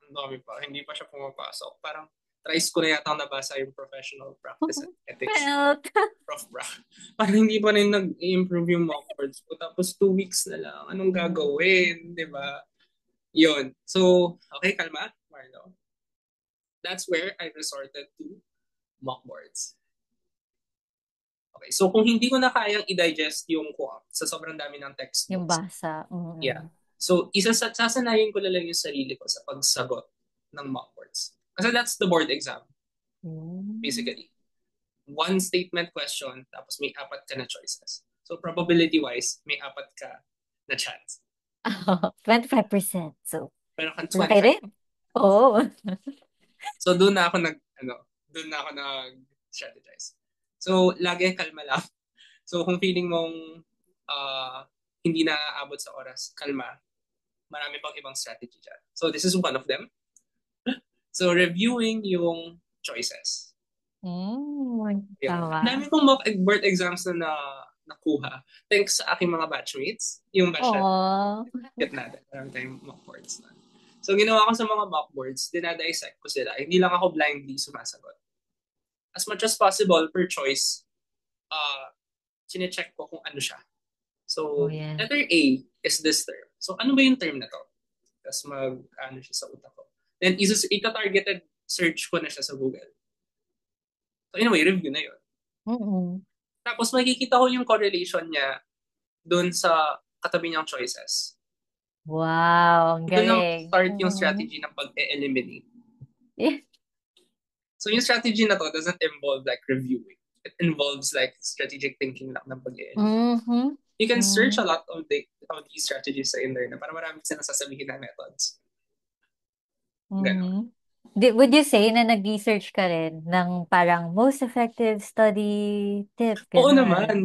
[SPEAKER 2] ang dami pa, hindi pa siya pumapasok. Parang, tries ko na yata nabasa yung professional practice and ethics.
[SPEAKER 1] Felt.
[SPEAKER 2] Prof. Bra. Parang hindi pa rin nag-improve yung mock words ko. Tapos 2 weeks na lang. Anong gagawin? Di ba? Yun. So, okay, kalma, Marlo. That's where I resorted to mock boards. Okay, so kung hindi ko na kayang i-digest yung sa sobrang dami ng
[SPEAKER 1] Yung
[SPEAKER 2] textbooks,
[SPEAKER 1] basa.
[SPEAKER 2] yeah.
[SPEAKER 1] Mm.
[SPEAKER 2] So, sasanayin ko na lang yung sarili ko sa pagsagot ng mock boards. Kasi that's the board exam,
[SPEAKER 1] Mm.
[SPEAKER 2] basically. One statement question, tapos may apat ka na choices. So, probability-wise, may apat ka na chance.
[SPEAKER 1] 25%. So,
[SPEAKER 2] Pero kan
[SPEAKER 1] laki
[SPEAKER 2] 25.
[SPEAKER 1] rin. Oo.
[SPEAKER 2] So, doon na ako nag-strategize. So, lagi kalma lang. So, kung feeling mong hindi na aabot sa oras, kalma. Marami pang ibang strategy dyan. So, this is one of them. So, reviewing yung choices. Yun. Ang dami
[SPEAKER 1] Tama.
[SPEAKER 2] kong mock board exams na nakuha. Thanks sa aking mga batchmates. Yung batch natin,
[SPEAKER 1] Oo.
[SPEAKER 2] get natin. Marami tayong mock boards na. So, ginawa ko sa mga mock boards, dinadissect ko sila. Hindi lang ako blindly sumasagot. As much as possible, per choice, chinecheck ko kung ano siya.
[SPEAKER 1] Oh,
[SPEAKER 2] So,
[SPEAKER 1] yeah.
[SPEAKER 2] letter A is this term. So, ano ba yung term na to? Tapos ano siya sa utak ko. Then, ita-targeted search ko na siya sa Google. So, in a way, review na yun.
[SPEAKER 1] Mm-mm.
[SPEAKER 2] Tapos, makikita ko yung correlation niya doon sa katabi niyang choices.
[SPEAKER 1] Wow, ang
[SPEAKER 2] Doon lang
[SPEAKER 1] galing.
[SPEAKER 2] start yung
[SPEAKER 1] Mm.
[SPEAKER 2] strategy ng pag-eliminate.
[SPEAKER 1] Yeah.
[SPEAKER 2] So, yung strategy na to doesn't involve like reviewing. It involves like strategic thinking lang ng pag-eliminate.
[SPEAKER 1] Mm-hmm.
[SPEAKER 2] You can search a
[SPEAKER 1] Mm.
[SPEAKER 2] lot of these strategies sa internet para marami silang sasabihin na methods. Ganon.
[SPEAKER 1] Mm-hmm. Would you say na nag-research ka rin ng parang most effective study tip,
[SPEAKER 2] Oo
[SPEAKER 1] gano'n?
[SPEAKER 2] naman.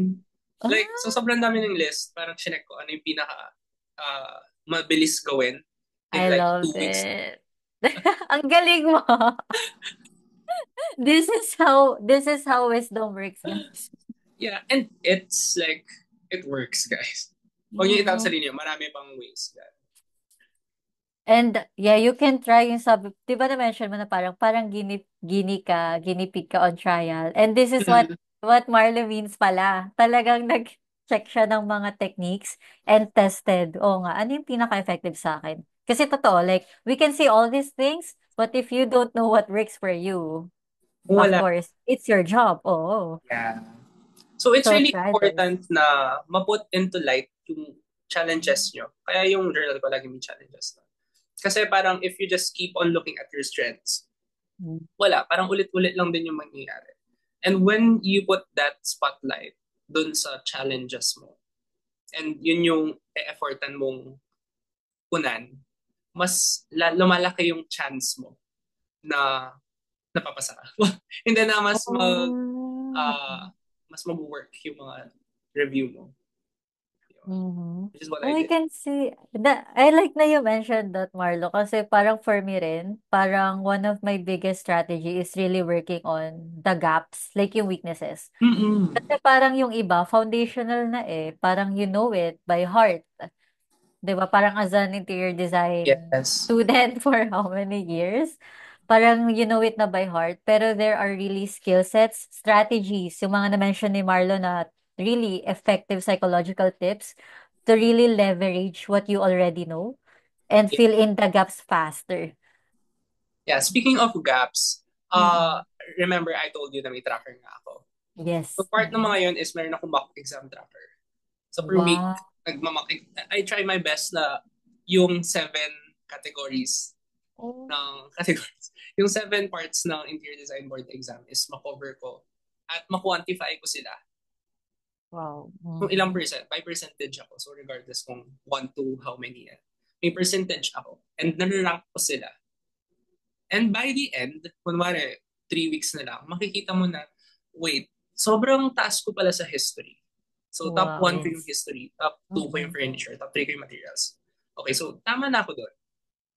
[SPEAKER 1] Ah,
[SPEAKER 2] Like, so sobrang dami ng list. Parang chinek ko ano yung pinaka mabilis gawin in
[SPEAKER 1] I
[SPEAKER 2] like
[SPEAKER 1] love
[SPEAKER 2] 2 weeks.
[SPEAKER 1] it. Ang galing mo. This is how wisdom works, guys.
[SPEAKER 2] Yeah, and it's like, it works, guys. Huwag niyo itang sa
[SPEAKER 1] Mm.
[SPEAKER 2] inyo, marami pang ways.
[SPEAKER 1] And yeah, you can try yung sabi, 'di ba na-mention mo na parang guinea pig ka on trial. And this is what
[SPEAKER 2] Mhm.
[SPEAKER 1] what Marlo means pala. Talagang nag-check siya ng mga techniques and tested. Oo nga, ano yung pinaka-effective sa akin? Kasi totoo, like, we can say all these things, but if you don't know what works for you,
[SPEAKER 2] Kung
[SPEAKER 1] of
[SPEAKER 2] wala,
[SPEAKER 1] course, it's your job. Oo.
[SPEAKER 2] yeah. So it's
[SPEAKER 1] So
[SPEAKER 2] really
[SPEAKER 1] try this.
[SPEAKER 2] important na ma-put into light yung challenges nyo. Kaya yung journal ko lagi may challenges. Kasi parang if you just keep on looking at your strengths,
[SPEAKER 1] Mm.
[SPEAKER 2] wala, parang ulit-ulit lang din yung mangyayari. And when you put that spotlight dun sa challenges mo, and yun yung e-effortan mong punan, mas lumalaki yung chance mo na napapasa ka. Hindi na
[SPEAKER 1] Oh.
[SPEAKER 2] uh, mas mag-work yung mga review mo.
[SPEAKER 1] Mhm.
[SPEAKER 2] Which is what
[SPEAKER 1] Oh,
[SPEAKER 2] I
[SPEAKER 1] I
[SPEAKER 2] did.
[SPEAKER 1] can see that. I like na you mentioned that, Marlo, kasi parang for me rin, parang one of my biggest strategy is really working on the gaps, like yung weaknesses.
[SPEAKER 2] Mm-mm.
[SPEAKER 1] Kasi parang yung iba, foundational na eh. Parang you know it by heart. 'Di ba? Parang as an interior design
[SPEAKER 2] Yes.
[SPEAKER 1] student for how many years? Parang you know it na by heart. Pero there are really skill sets, strategies, yung mga na-mention ni Marlo na really effective psychological tips to really leverage what you already know and
[SPEAKER 2] Yeah.
[SPEAKER 1] fill in the gaps faster.
[SPEAKER 2] Yeah. Speaking of gaps, uh,
[SPEAKER 1] Mm-mm.
[SPEAKER 2] remember I told you na may tracker nga ako. So
[SPEAKER 1] Yes.
[SPEAKER 2] part ng
[SPEAKER 1] Mm-mm.
[SPEAKER 2] mga yun is meron akong mock exam tracker. So per week,
[SPEAKER 1] Wow.
[SPEAKER 2] I try my best na yung 7 categories
[SPEAKER 1] Oh.
[SPEAKER 2] ng categories. Yung 7 parts ng interior design board exam is makover ko at ma-quantify ko sila
[SPEAKER 1] Wow.
[SPEAKER 2] kung ilang
[SPEAKER 1] Mm-hmm.
[SPEAKER 2] percent, by percentage ako. So regardless kung 1 to how many yan. May percentage ako. And nare-rank ko sila. And by the end, kunwari, 3 weeks na lang, makikita mo na, wait, sobrang taas ko pala sa history. So top
[SPEAKER 1] Wow,
[SPEAKER 2] 1 ko yung
[SPEAKER 1] yes.
[SPEAKER 2] history, top 2 ko yung
[SPEAKER 1] Mm-mm.
[SPEAKER 2] furniture, top 3 ko yung materials. Okay, so tama na ako doon.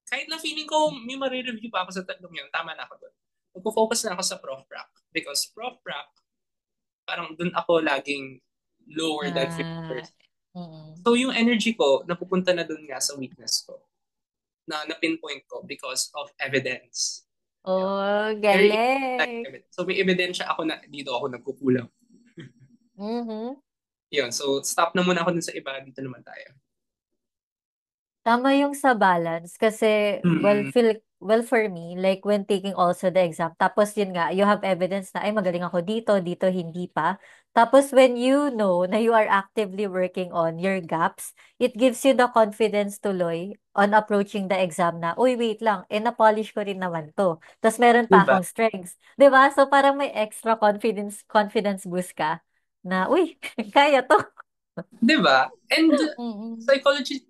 [SPEAKER 2] Kahit na feeling ko may marireview pa ako sa tatlong yun, tama na ako doon. Magpo-focus na ako sa Prof Prac. Because Prof Prac, parang doon ako laging lower than
[SPEAKER 1] Ah,
[SPEAKER 2] 50%.
[SPEAKER 1] mm.
[SPEAKER 2] So yung energy ko, napupunta na doon nga sa weakness ko, na pinpoint ko because of evidence. Yeah.
[SPEAKER 1] Oh,
[SPEAKER 2] Very like
[SPEAKER 1] galing.
[SPEAKER 2] evidence. So may ebidensya ako na dito ako nagkukulang.
[SPEAKER 1] Mhm.
[SPEAKER 2] Yun, so stop na muna ako dun sa iba, dito naman tayo.
[SPEAKER 1] Tama yung sa balance kasi
[SPEAKER 2] Mm,
[SPEAKER 1] well for me like when taking also the exam tapos yun nga you have evidence na ay magaling ako dito hindi pa. Tapos when you know na you are actively working on your gaps, it gives you the confidence tuloy on approaching the exam na uy wait lang na-polish ko rin naman to. Tapos meron pa
[SPEAKER 2] diba?
[SPEAKER 1] akong strengths. 'Di ba? So parang may extra confidence boost ka na uy kaya to.
[SPEAKER 2] Diba? And
[SPEAKER 1] Mm.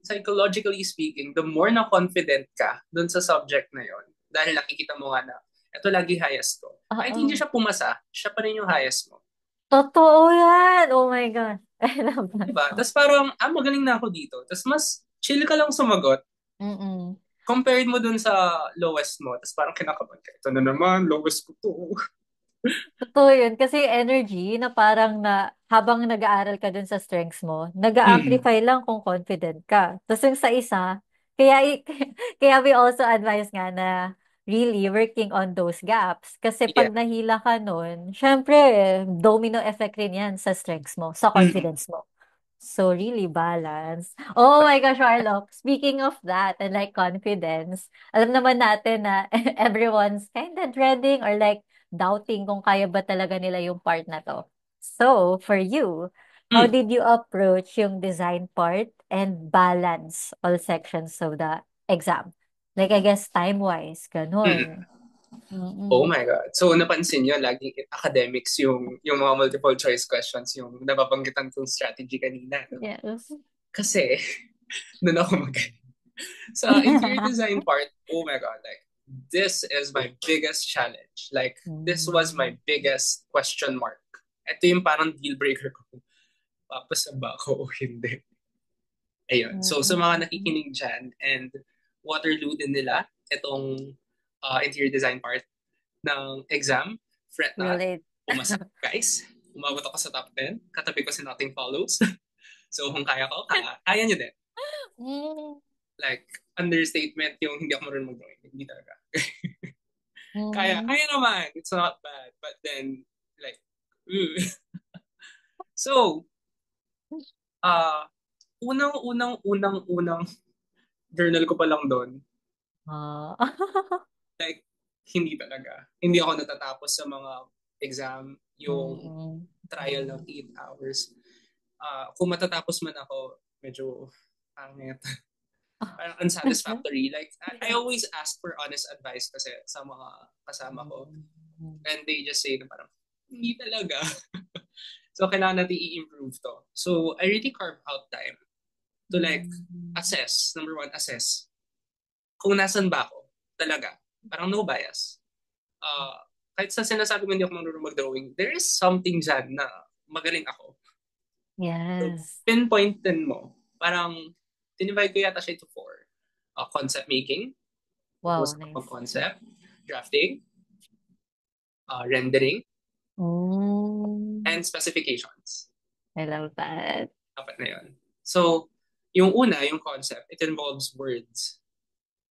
[SPEAKER 2] psychologically speaking, the more na confident ka dun sa subject na yon, dahil nakikita mo nga na, ito lagi highest ko. Kahit hindi
[SPEAKER 1] Oo.
[SPEAKER 2] siya pumasa, siya pa rin yung highest mo.
[SPEAKER 1] Totoo yan! Oh my God. I love that
[SPEAKER 2] Diba?
[SPEAKER 1] one.
[SPEAKER 2] Tapos parang, magaling na ako dito. Tapos mas chill ka lang sumagot.
[SPEAKER 1] Mm-mm.
[SPEAKER 2] Compared mo dun sa lowest mo. Tapos parang kinakabahan ka. Ito na naman, lowest ko to.
[SPEAKER 1] Totoo yun. Kasi yung energy na parang na habang nag-aaral ka dun sa strengths mo,
[SPEAKER 2] Mm.
[SPEAKER 1] nag-a-amplify lang kung confident ka. Tapos yung sa isa, kaya, kaya we also advise nga na really working on those gaps. Kasi
[SPEAKER 2] Yeah.
[SPEAKER 1] pag nahila ka nun, syempre, domino effect rin yan sa strengths mo, sa
[SPEAKER 2] Mm.
[SPEAKER 1] confidence mo. So really balanced. Oh my gosh, Arlo. Speaking of that and like confidence, alam naman natin na everyone's kind of dreading or like doubting kung kaya ba talaga nila yung part na to. So, for you, how
[SPEAKER 2] Mm.
[SPEAKER 1] did you approach yung design part and balance all sections of the exam? Like, I guess time-wise,
[SPEAKER 2] Mm.
[SPEAKER 1] ganun.
[SPEAKER 2] Oh
[SPEAKER 1] Mm-mm.
[SPEAKER 2] my God. So napansin nyo, laging academics yung mga multiple choice questions, yung nababanggitan kong strategy kanina. No?
[SPEAKER 1] Yes.
[SPEAKER 2] Kasi, doon ako magaling. Sa interior design part, oh my God, like, this is my biggest challenge. Like, this was
[SPEAKER 1] Mm.
[SPEAKER 2] my biggest question mark. Ito yung parang deal breaker ko. Papasa ba ako o hindi? Ayun. So, sa
[SPEAKER 1] Mm,
[SPEAKER 2] mga
[SPEAKER 1] mm.
[SPEAKER 2] nakikinig dyan and Waterloo din nila, itong interior design part ng exam, fret not,
[SPEAKER 1] Relate.
[SPEAKER 2] pumasa guys. Umabot ako sa top 10. Katabi ko si Nothing Follows. So, kung kaya ko, kaya nyo din.
[SPEAKER 1] Mm,
[SPEAKER 2] Like, understatement yung hindi ako marunong mag-drawing. Hindi talaga.
[SPEAKER 1] mm.
[SPEAKER 2] Kaya naman. It's not bad. But then, like, ooh. So, uh, unang journal ko pa lang doon,
[SPEAKER 1] Ah.
[SPEAKER 2] like, hindi talaga. Hindi ako natatapos sa mga exam, yung
[SPEAKER 1] Mm.
[SPEAKER 2] trial ng 8 hours. Kung matatapos man ako, medyo pangit. Parang unsatisfactory. Like, I always ask for honest advice kasi sa mga kasama ko. And they just say na parang, hindi talaga. So, kailangan natin i-improve to. So, I really carve out time to like assess. Number one, assess. Kung nasan ba ako talaga. Parang no bias. Kahit sa sinasabi ko hindi ako marunong mag-drawing, there is something dyan na magaling ako. So,
[SPEAKER 1] Yes.
[SPEAKER 2] pinpointin mo. Parang, tinivide ko yata siya to four. Concept making,
[SPEAKER 1] Wow,
[SPEAKER 2] compose of
[SPEAKER 1] nice.
[SPEAKER 2] concept, drafting, rendering,
[SPEAKER 1] Mm.
[SPEAKER 2] and specifications.
[SPEAKER 1] I love that.
[SPEAKER 2] Apat na yun. So, yung una, yung concept, it involves words.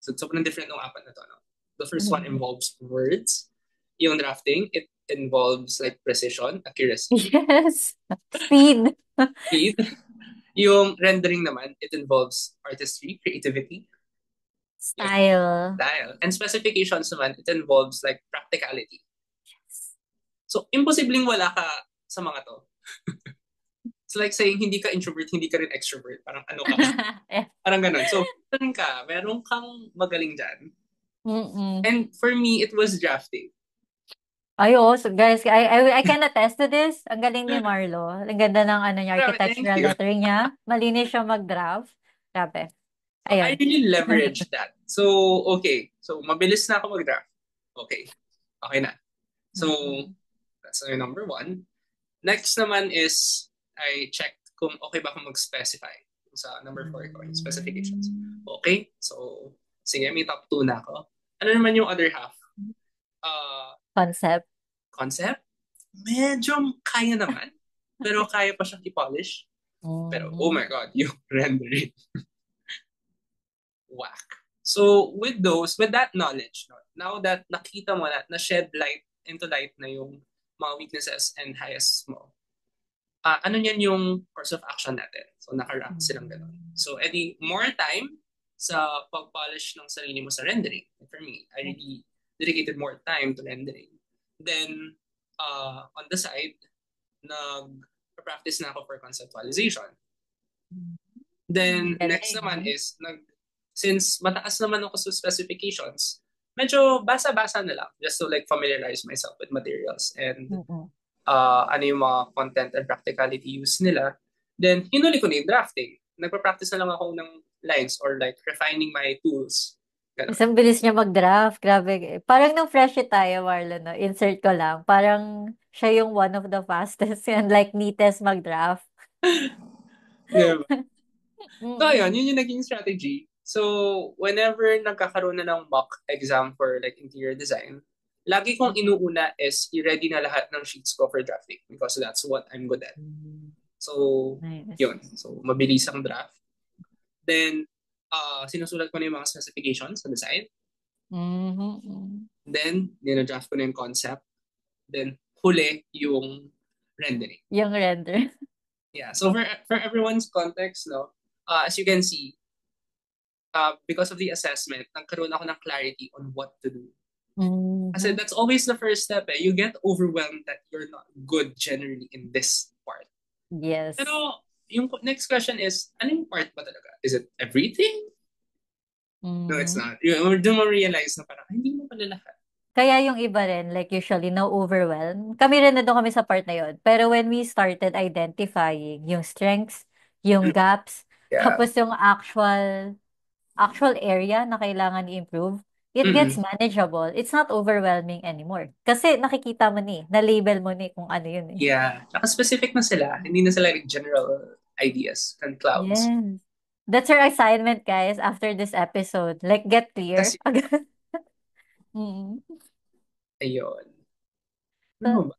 [SPEAKER 2] So, sobrang different ng apat na to. No? The first one
[SPEAKER 1] Mm.
[SPEAKER 2] involves words. Yung drafting, it involves like precision, accuracy,
[SPEAKER 1] Yes. Speed.
[SPEAKER 2] speed. Yung rendering naman, it involves artistry, creativity, yeah,
[SPEAKER 1] Style.
[SPEAKER 2] style. And specifications naman, it involves like practicality. So, imposibleng wala ka sa mga to. It's like saying hindi ka introvert, hindi ka rin extrovert. Parang ano ka ba?
[SPEAKER 1] Yeah.
[SPEAKER 2] Parang ganun. So, meron kang magaling dyan.
[SPEAKER 1] Mm-mm.
[SPEAKER 2] And for me, it was drafting.
[SPEAKER 1] Ay, oo. So guys, I can attest to this. Ang galing ni Marlo. Ang ganda ng ano niya,
[SPEAKER 2] Grabe, thank
[SPEAKER 1] architectural
[SPEAKER 2] you.
[SPEAKER 1] lettering niya. Malinis siya mag-draft. Grabe.
[SPEAKER 2] So, I
[SPEAKER 1] Ayun.
[SPEAKER 2] really leveraged that. So, okay. So, mabilis na ako mag-draft. Okay. Okay na. So,
[SPEAKER 1] Mm-mm.
[SPEAKER 2] that's my number one. Next naman is, I checked kung okay ba akong mag-specify sa number four ko, yung specifications. Okay. So, sige, may top two na ako. Ano naman yung other half? Uh,
[SPEAKER 1] Concept.
[SPEAKER 2] Concept? Medyo kaya naman. Pero kaya pa siyang i-polish. Pero, oh
[SPEAKER 1] Mm.
[SPEAKER 2] my God, yung rendering. Whack. So with that knowledge, no, now that nakita mo na-shed light into light na yung mga weaknesses and highest mo, ano niyan yung course of action natin? So naka-rank silang ganun. So edi more time sa pag-polish ng sarili mo sa rendering. For me, I really dedicated more time to rendering. Then on the side, nag-practice na ako for conceptualization. Then next naman
[SPEAKER 1] Galing.
[SPEAKER 2] is since mataas naman ako sa specifications, medyo basa-basa na lang just to like familiarize myself with materials and
[SPEAKER 1] Mm-mm.
[SPEAKER 2] ano yung mga content and practicality use nila. Then hinuli ko na yung drafting. Nagpa-practice na lang ako ng lines or like refining my tools.
[SPEAKER 1] Mas
[SPEAKER 2] Ganon.
[SPEAKER 1] ang bilis niya mag-draft. Grabe. Parang nung fresh tayo, Marlon, no? Insert ko lang. Parang siya yung one of the fastest and like neatest mag-draft.
[SPEAKER 2] Diba? So ayun,
[SPEAKER 1] Mm-mm.
[SPEAKER 2] yun yung naging strategy. So whenever nagkakaroon na ng mock exam for like interior design, lagi kong inuuna is i-ready na lahat ng sheets ko for drafting because that's what I'm good at.
[SPEAKER 1] Mm.
[SPEAKER 2] So,
[SPEAKER 1] Nice.
[SPEAKER 2] yun. So, mabilis ang draft. Then, sinusulat ko na yung mga specifications sa design.
[SPEAKER 1] Mhm.
[SPEAKER 2] Then, dina-draft ko na yung concept. Then, huli yung rendering.
[SPEAKER 1] Yung render.
[SPEAKER 2] Yeah. So, for everyone's context, no, as you can see, because of the assessment, nagkaroon ako ng clarity on what to do. Kasi
[SPEAKER 1] Mhm.
[SPEAKER 2] that's always the first step. Eh. You get overwhelmed that you're not good generally in this part.
[SPEAKER 1] Yes.
[SPEAKER 2] Pero, yung next question is, ano yung part ba talaga? Is it everything? No, it's
[SPEAKER 1] Mhm.
[SPEAKER 2] not. Doon mo realize na parang, hindi mo pala lahat.
[SPEAKER 1] Kaya yung iba rin, like usually, na-overwhelm. Kami rin na doon kami sa part na yun. Pero when we started identifying yung strengths, yung gaps,
[SPEAKER 2] Yeah.
[SPEAKER 1] tapos yung actual area na kailangan i-improve, it gets
[SPEAKER 2] Mm-mm.
[SPEAKER 1] manageable. It's not overwhelming anymore. Kasi nakikita mo ni, na-label mo ni kung ano yun eh.
[SPEAKER 2] Yeah. Tsaka specific na sila. Hindi na sila like general ideas and clouds.
[SPEAKER 1] Yes. That's your assignment, guys, after this episode. Like, get clear.
[SPEAKER 2] Kasi,
[SPEAKER 1] Mm.
[SPEAKER 2] ayun. Ano
[SPEAKER 1] So,
[SPEAKER 2] ba?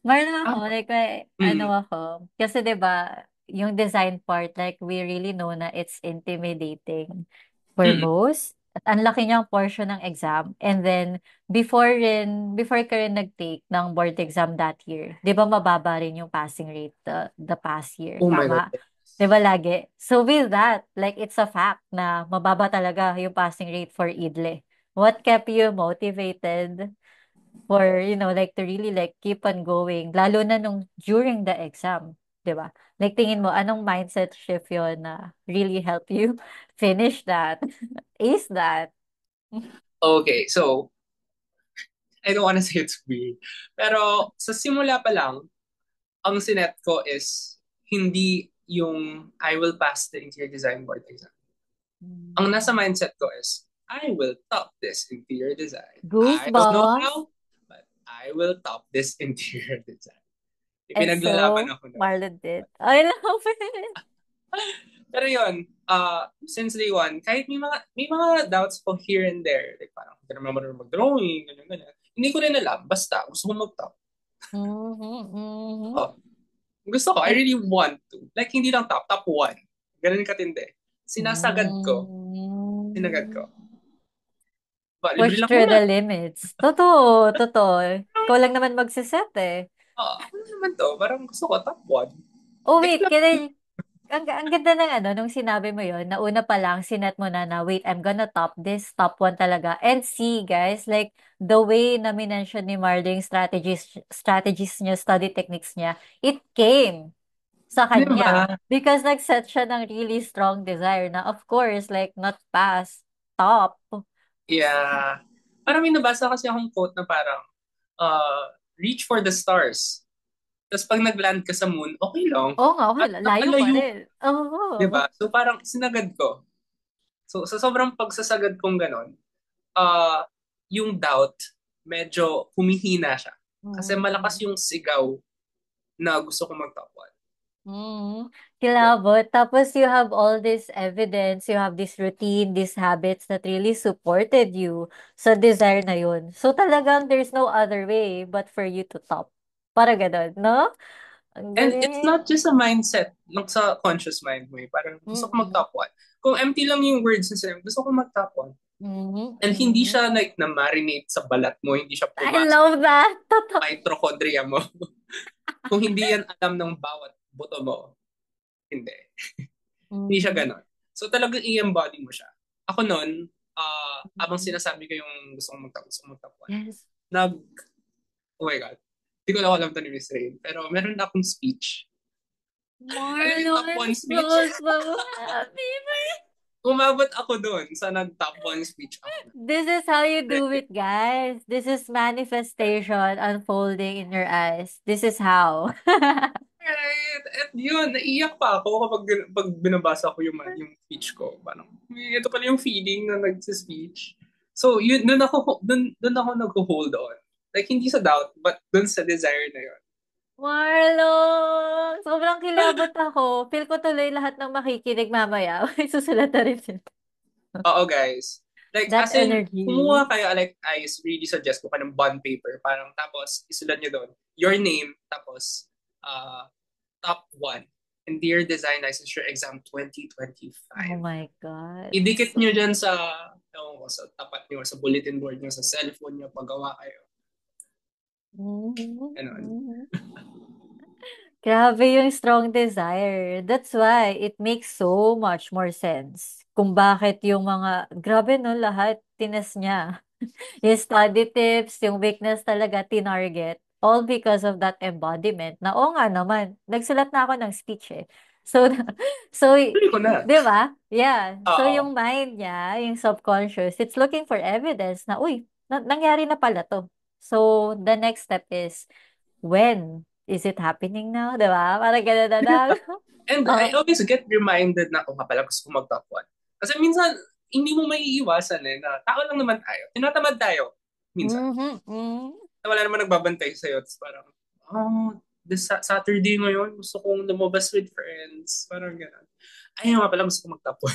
[SPEAKER 1] meron ako,
[SPEAKER 2] Ah,
[SPEAKER 1] like, may, ano
[SPEAKER 2] mm,
[SPEAKER 1] ako, kasi 'di ba, yung design part, like, we really know na it's intimidating for
[SPEAKER 2] mm.
[SPEAKER 1] most. At ang laki niyang portion ng exam. And then, before ka rin nag-take ng board exam that year, 'di ba mababa rin yung passing rate the past year,
[SPEAKER 2] Oh my God,
[SPEAKER 1] tama? 'Di
[SPEAKER 2] yes.
[SPEAKER 1] ba lagi? So with that, like, it's a fact na mababa talaga yung passing rate for IDLE. What kept you motivated for, like to really like keep on going, lalo na nung during the exam, 'di ba? Like tingin mo anong mindset shift 'yon na really help you finish that, ace that?
[SPEAKER 2] Okay, so, I don't wanna say it's weird. Pero, sa simula pa lang, ang sinet ko is, hindi yung I will pass the interior design board exam. Ang nasa
[SPEAKER 1] Mm.
[SPEAKER 2] mindset ko is, I will top this interior design. I don't know
[SPEAKER 1] Goosebumps.
[SPEAKER 2] how, but I will top this interior design.
[SPEAKER 1] And
[SPEAKER 2] Ipinaglalaban
[SPEAKER 1] so
[SPEAKER 2] ako nun.
[SPEAKER 1] Marlon did, I love it.
[SPEAKER 2] Pero yun, since day one, kahit may mga doubts po here and there, like parang hindi naman marunong mag-drawing, ganyan, ganyan. Hindi ko rin alam, basta gusto ko mag-top.
[SPEAKER 1] Mhm, mhm.
[SPEAKER 2] Oh, gusto ko, I
[SPEAKER 1] And
[SPEAKER 2] really want to. Like, hindi lang top, top one. Ganun katindi. Sinasagad ko. Sinagad ko.
[SPEAKER 1] mm,
[SPEAKER 2] Ba, libre
[SPEAKER 1] push
[SPEAKER 2] lang
[SPEAKER 1] through
[SPEAKER 2] naman.
[SPEAKER 1] the limits. Totoo, totoo. Ikaw lang naman magse-set eh.
[SPEAKER 2] Ano naman to? Parang gusto ko, top one.
[SPEAKER 1] Oh
[SPEAKER 2] Take
[SPEAKER 1] wait,
[SPEAKER 2] lang.
[SPEAKER 1] ang ganda ng ano, nung sinabi mo yon na una pa lang, sinet mo na, wait, I'm gonna top this, top one talaga. And see, guys, like, the way na minention ni Marling strategies niya, study techniques niya, it came sa
[SPEAKER 2] Di
[SPEAKER 1] kanya.
[SPEAKER 2] ba?
[SPEAKER 1] Because nag-set siya ng really strong desire na, of course, like, not pass, top.
[SPEAKER 2] Yeah. Parang may nabasa kasi akong quote na parang, reach for the stars. Tapos pag nag-land ka sa moon, okay lang.
[SPEAKER 1] Oo nga, okay,
[SPEAKER 2] At
[SPEAKER 1] layo pa
[SPEAKER 2] nakalayo,
[SPEAKER 1] rin.
[SPEAKER 2] di
[SPEAKER 1] Oo.
[SPEAKER 2] ba? So parang sinagad ko. So sa sobrang pagsasagad kong ganon, yung doubt, medyo humihina siya. Kasi malakas
[SPEAKER 1] Mm.
[SPEAKER 2] yung sigaw na gusto ko mag-top one.
[SPEAKER 1] Mm,
[SPEAKER 2] Yun.
[SPEAKER 1] kilabot. Tapos you have all this evidence, you have this routine, these habits that really supported you sa desire na yun. So talagang there's no other way but for you to top. Para ganun, no? Ang
[SPEAKER 2] And it's
[SPEAKER 1] galing.
[SPEAKER 2] not just a mindset lang sa conscious mind mo eh. Parang gusto ko
[SPEAKER 1] Mm-mm.
[SPEAKER 2] mag-top one. Kung empty lang yung words na sa'yo, gusto ko mag-top one.
[SPEAKER 1] Mhm,
[SPEAKER 2] And hindi
[SPEAKER 1] mhm.
[SPEAKER 2] siya like na-marinate sa balat mo, hindi siya
[SPEAKER 1] I
[SPEAKER 2] pumasok
[SPEAKER 1] love that.
[SPEAKER 2] sa
[SPEAKER 1] Totoo.
[SPEAKER 2] mitochondria mo. Kung hindi yan alam ng bawat buto mo, hindi. Hindi siya
[SPEAKER 1] Mhm.
[SPEAKER 2] ganon. So talagang i-embody mo siya. Ako nun, abang
[SPEAKER 1] Mhm.
[SPEAKER 2] sinasabi ko yung gusto kong mag-top one,
[SPEAKER 1] Yes.
[SPEAKER 2] nag, oh my God, hindi ko lang alam to ni Miss Rain, pero meron na akong speech. Alam mo yung top
[SPEAKER 1] Marlon,
[SPEAKER 2] one speech?
[SPEAKER 1] so happy.
[SPEAKER 2] Umabot ako doon sa nag-top one speech ako.
[SPEAKER 1] This is how you do it, guys. This is manifestation unfolding in your eyes. This is how.
[SPEAKER 2] Right. At yun, naiyak pa ako kapag pag binabasa ko yung speech ko. Parang, ito pala yung feeling na nagsa-speech. So, yun, doon ako nag-hold on. Like, hindi sa doubt, but doon sa desire na yun.
[SPEAKER 1] Marlon! Sobrang kilabot ako. Feel ko tuloy lahat ng makikinig mamaya. May susulat na rin sila.
[SPEAKER 2] Oo, guys. Like,
[SPEAKER 1] That
[SPEAKER 2] as in,
[SPEAKER 1] energy.
[SPEAKER 2] kumuha kayo, like, I really suggest ko ka ng bond paper. Parang, tapos, isulat nyo doon, your name, tapos, top one. Interior Design Licensure Exam
[SPEAKER 1] Oh
[SPEAKER 2] 2025.
[SPEAKER 1] my God.
[SPEAKER 2] Idikit
[SPEAKER 1] So,
[SPEAKER 2] nyo dyan sa, ewan ko, sa tapat nyo, sa bulletin board nyo, sa cellphone nyo, paggawa kayo.
[SPEAKER 1] mhm,
[SPEAKER 2] Ganon.
[SPEAKER 1] mhm. Grabe yung strong desire. That's why it makes so much more sense kung bakit yung mga, grabe no, lahat tinas niya. Yung study tips, yung weakness talaga, tinarget. All because of that embodiment. Na, oo nga naman, nagsulat na ako ng speech eh. So, so,
[SPEAKER 2] Tuloy ko na.
[SPEAKER 1] di ba? Yeah. So,
[SPEAKER 2] Oo.
[SPEAKER 1] yung mind niya, yung subconscious, it's looking for evidence na, uy, nangyari na pala to. So, the next step is, when is it happening now? Di ba? Parang gano'n na lang.
[SPEAKER 2] And I
[SPEAKER 1] Oh.
[SPEAKER 2] always get reminded na, oh nga pala, gusto ko mag-top one. Kasi minsan, hindi mo maiiwasan eh, na tao lang naman tayo. Tinatamad tayo. Minsan.
[SPEAKER 1] Mhm, mhm.
[SPEAKER 2] Na wala naman nagbabantay sa'yo. Tapos parang, oh, this Saturday ngayon, gusto kong lumabas with friends. Parang gano'n. Ay, nga pala, gusto kong magtapon.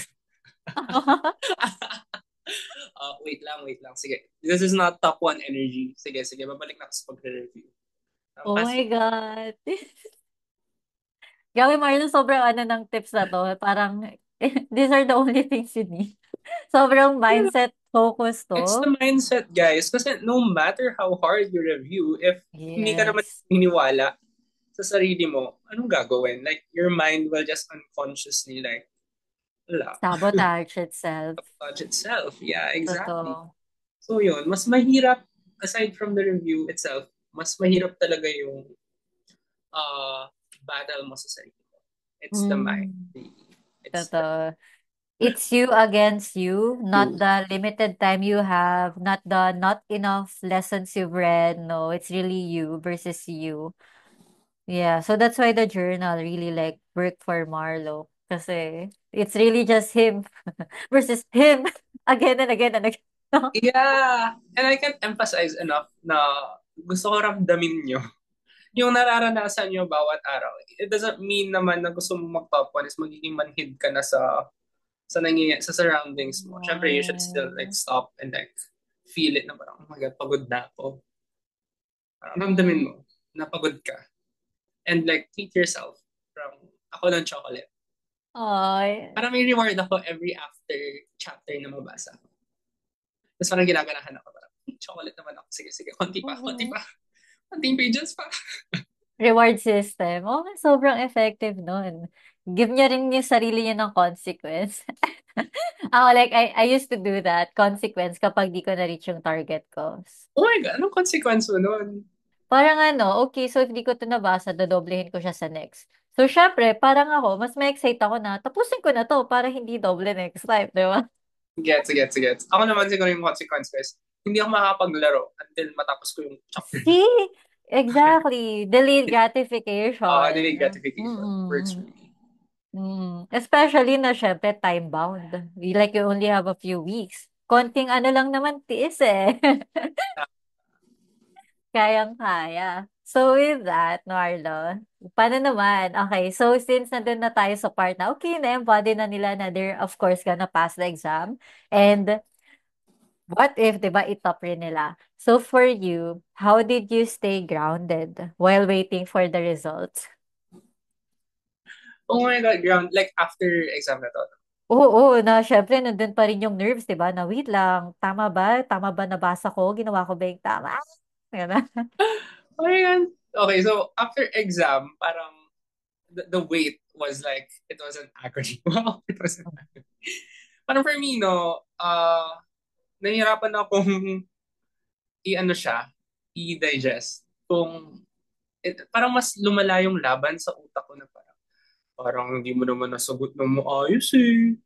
[SPEAKER 2] Wait lang. Sige. This is not top one energy. Sige. Babalik na ako sa pagre-review.
[SPEAKER 1] Oh
[SPEAKER 2] Kasi,
[SPEAKER 1] my God. Grabe, Marlon, sobrang ano ng tips na to. Parang, these are the only things you need. Sobrang
[SPEAKER 2] yeah,
[SPEAKER 1] mindset focus
[SPEAKER 2] it's the
[SPEAKER 1] to.
[SPEAKER 2] mindset, guys. Kasi no matter how hard you review, if hindi ka naman
[SPEAKER 1] Yes.
[SPEAKER 2] hiniwala sa sarili mo, anong gagawin? Like, your mind will just unconsciously, like, wala.
[SPEAKER 1] Sabotage itself.
[SPEAKER 2] Touch itself. Yeah, exactly.
[SPEAKER 1] Totoo.
[SPEAKER 2] So yun, mas mahirap, aside from the review itself, mas mahirap talaga yung uh, battle mo sa sarili mo. It's the mind.
[SPEAKER 1] Mm,
[SPEAKER 2] Really. It's the
[SPEAKER 1] totoo. It's you against you, not
[SPEAKER 2] you.
[SPEAKER 1] the limited time you have, not the not enough lessons you've read. No, it's really you versus you. Yeah, so that's why the journal really like worked for Marlo. Kasi it's really just him versus him again and again and again.
[SPEAKER 2] Yeah. And I can't emphasize enough na gusto ko ramdamin nyo yung nararanasan nyo bawat araw. It doesn't mean naman na gusto mo mag-top one is magiging manhid ka na sa surroundings mo. Syempre, you should still like
[SPEAKER 1] Yes.
[SPEAKER 2] stop and like feel it na parang, oh my God, pagod na ako. Parang ramdamin
[SPEAKER 1] Mm.
[SPEAKER 2] mo na pagod ka. And like, treat yourself. From ako ng chocolate.
[SPEAKER 1] Ay.
[SPEAKER 2] Parang may reward ako every after chapter na mabasa ko. Tapos parang ginaganahan ako. Parang, chocolate naman ako. Sige. Konti
[SPEAKER 1] Mm.
[SPEAKER 2] pa. Konting pages pa.
[SPEAKER 1] Reward system. Oh, sobrang effective nun. Give niya rin yung sarili niya ng consequence. Ako, like, I used to do that. Consequence kapag di ko na-reach yung target ko.
[SPEAKER 2] Oh my God, anong consequence mo nun?
[SPEAKER 1] Parang ano, okay, so if di ko ito nabasa, dodoblehin ko siya sa next. So, syempre, parang ako, mas may-excite ako na, tapusin ko na to para hindi doble next time, di ba?
[SPEAKER 2] Gets. Ako naman siguro yung consequence ko is, hindi ako makakapaglaro until matapos ko yung chapter na to.
[SPEAKER 1] See? Exactly. Delayed gratification.
[SPEAKER 2] Delayed gratification works for
[SPEAKER 1] Mm-mm.
[SPEAKER 2] me.
[SPEAKER 1] Mm. Especially na syempre time-bound. Like you only have a few weeks. Konting ano lang naman tiis eh. Kayang-kaya. So with that, Marlon, paano naman? Okay, so since nandun na tayo sa part na okay, na-embody na nila na they're of course gonna pass the exam. And what if, di ba, itop rin nila? So for you, how did you stay grounded while waiting for the results?
[SPEAKER 2] Oh my God, ground, like after exam na to.
[SPEAKER 1] Oo, na syempre nandun pa rin yung nerves, di ba? Na wait lang, tama ba? Tama ba nabasa ko? Ginawa ko ba yung tama? Ganun.
[SPEAKER 2] Oh my God. Okay, so after exam, parang the wait was like, it was an agony. Wow, it was an agony. Parang for me, no, nahihirapan akong i-ano siya, i-digest. Parang mas lumala yung laban sa utak ko na parang hindi mo naman nasagot ng maayos eh.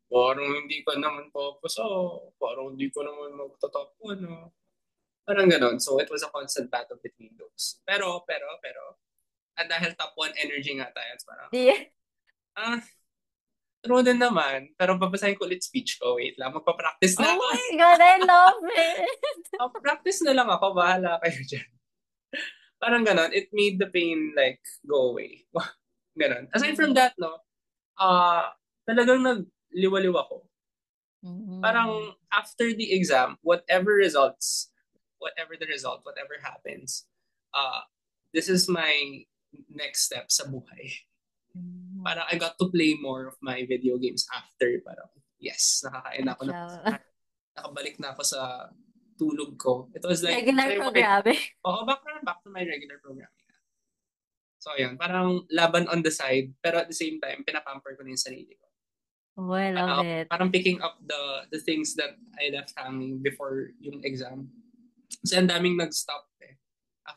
[SPEAKER 2] Parang hindi ka naman papasa. Parang hindi ko naman magtatap ano. Parang ganon. So it was a constant battle between those. At dahil top one energy nga tayo, it's parang,
[SPEAKER 1] Yeah.
[SPEAKER 2] ah, true din naman. Pero babasahin ko ulit speech ko. Wait lang, magpa-practice na
[SPEAKER 1] Oh
[SPEAKER 2] ako.
[SPEAKER 1] my God, I love it!
[SPEAKER 2] Practice na lang ako. Bahala kayo dyan. Parang ganon. It made the pain like go away. Ganon. Aside from
[SPEAKER 1] Mm.
[SPEAKER 2] that, no, talagang nagliwaliw ako.
[SPEAKER 1] Mm.
[SPEAKER 2] Parang after the exam, whatever the result, whatever happens, uh, this is my next step sa buhay.
[SPEAKER 1] Mm.
[SPEAKER 2] Parang I got to play more of my video games after. Parang, yes, nakakain ako ng
[SPEAKER 1] Siya.
[SPEAKER 2] nakabalik na ako sa tulog ko. It was like,
[SPEAKER 1] Regular
[SPEAKER 2] sabi mo,
[SPEAKER 1] programming.
[SPEAKER 2] back to my regular programming. So, yun, parang laban on the side, pero at the same time, pinapamper ko na yung sarili ko.
[SPEAKER 1] Oh, I love it.
[SPEAKER 2] Parang picking up the things that I left hanging before yung exam. Kasi ang daming nag-stop eh.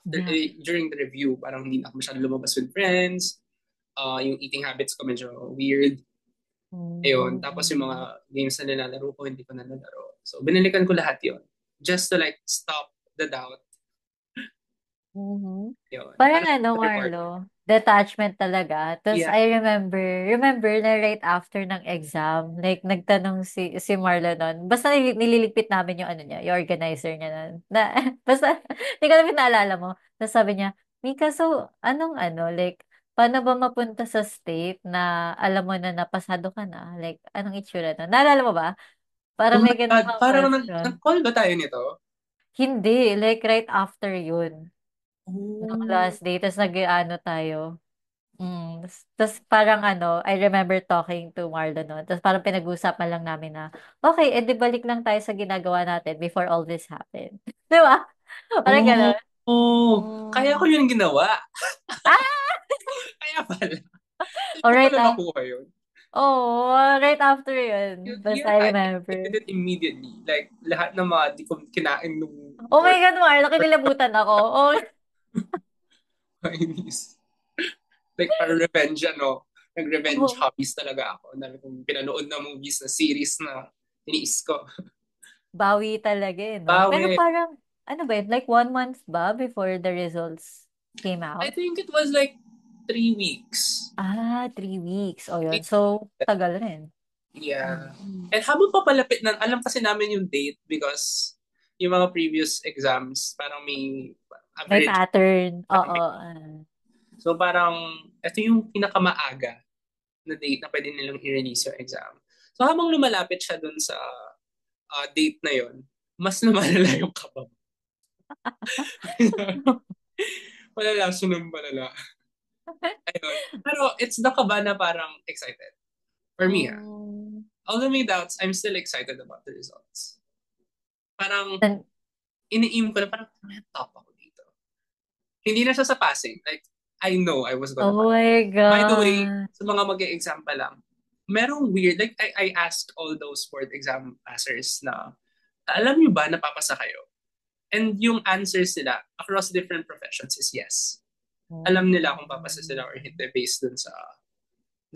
[SPEAKER 1] Yeah.
[SPEAKER 2] During the review, parang hindi na ako masyadong lumabas with friends. Yung eating habits ko medyo weird. Ayun. Tapos yung mga
[SPEAKER 1] Mm.
[SPEAKER 2] games na nilalaro ko, hindi ko na nalaro. So, binalikan ko lahat yon just to like stop the doubt.
[SPEAKER 1] Mhm.
[SPEAKER 2] Yun.
[SPEAKER 1] Parang
[SPEAKER 2] Parang
[SPEAKER 1] ano,
[SPEAKER 2] reward.
[SPEAKER 1] Marlo, detachment talaga. Tapos
[SPEAKER 2] Yeah.
[SPEAKER 1] I remember na right after ng exam, like nagtanong si Marlo nun, basta nililigpit namin yung ano niya, yung organizer niya nun. Na, basta, hindi ko namin naalala mo. Tapos sabi niya, Mika, so anong ano, like, paano ba mapunta sa state na alam mo na napasado ka na? Like, anong itsura nun? Naalala mo ba? Para
[SPEAKER 2] Oh
[SPEAKER 1] may
[SPEAKER 2] my
[SPEAKER 1] ganun
[SPEAKER 2] God,
[SPEAKER 1] kang
[SPEAKER 2] parang
[SPEAKER 1] question.
[SPEAKER 2] nag-call ba tayo nito?
[SPEAKER 1] Hindi, like right after yun. Nung
[SPEAKER 2] Oh,
[SPEAKER 1] last day, tapos nag-ano tayo. Tas parang ano, I remember talking to Marlon noon. Tas parang pinag-uusapan lang namin na, okay, edi balik lang tayo sa ginagawa natin before all this happened. Di ba? Parang
[SPEAKER 2] oh,
[SPEAKER 1] gano'n.
[SPEAKER 2] oh. Kaya ko
[SPEAKER 1] Hmm.
[SPEAKER 2] yun ginawa.
[SPEAKER 1] Ah!
[SPEAKER 2] Kaya pala. Saan
[SPEAKER 1] Oh,
[SPEAKER 2] ko
[SPEAKER 1] right
[SPEAKER 2] pala nakuha yun?
[SPEAKER 1] oh, right after yun. Basta
[SPEAKER 2] Yeah,
[SPEAKER 1] I
[SPEAKER 2] I
[SPEAKER 1] remember.
[SPEAKER 2] did it immediately. Like, lahat ng mga di ko kinain nung
[SPEAKER 1] Oh my
[SPEAKER 2] morning
[SPEAKER 1] God, Marlon, kinilabutan ako. Oh,
[SPEAKER 2] Chinese. Like, para revenge, ano, nag-revenge
[SPEAKER 1] oh,
[SPEAKER 2] hobbies talaga ako. Ang dami kong pinanood na movies na series na iniis ko.
[SPEAKER 1] bawi talaga eh, no? Pero
[SPEAKER 2] Bawi.
[SPEAKER 1] parang, ano ba yun? Like 1 month ba before the results came
[SPEAKER 2] I
[SPEAKER 1] out?
[SPEAKER 2] think it was like 3 weeks.
[SPEAKER 1] 3 weeks. O yun.
[SPEAKER 2] Three-
[SPEAKER 1] So, tagal rin.
[SPEAKER 2] Yeah.
[SPEAKER 1] Mm.
[SPEAKER 2] And habang papalapit na, alam kasi namin yung date because yung mga previous exams, parang may
[SPEAKER 1] May
[SPEAKER 2] average
[SPEAKER 1] pattern. Oo.
[SPEAKER 2] timing. So parang, ito yung pinakamaaga na date na pwede nilang i-release yung exam. So habang lumalapit siya dun sa date na yon, mas lumalala yung kaba. Malala, sunod malala. Ayun. Pero it's the kaba na parang excited. For me, ah.
[SPEAKER 1] Mm.
[SPEAKER 2] Although may doubts, I'm still excited about the results. Parang,
[SPEAKER 1] Nan-
[SPEAKER 2] ini-aim ko na parang, may top ako dito. Hindi na siya sa passing. Like, I know I was gonna
[SPEAKER 1] Oh
[SPEAKER 2] pass.
[SPEAKER 1] my
[SPEAKER 2] By the way,
[SPEAKER 1] God.
[SPEAKER 2] sa mga mag-e-exam pa lang, merong weird, like, I asked all those board exam passers na, alam niyo ba napapasa kayo? And yung answers nila across different professions is yes. Alam nila kung papasa sila or hindi based dun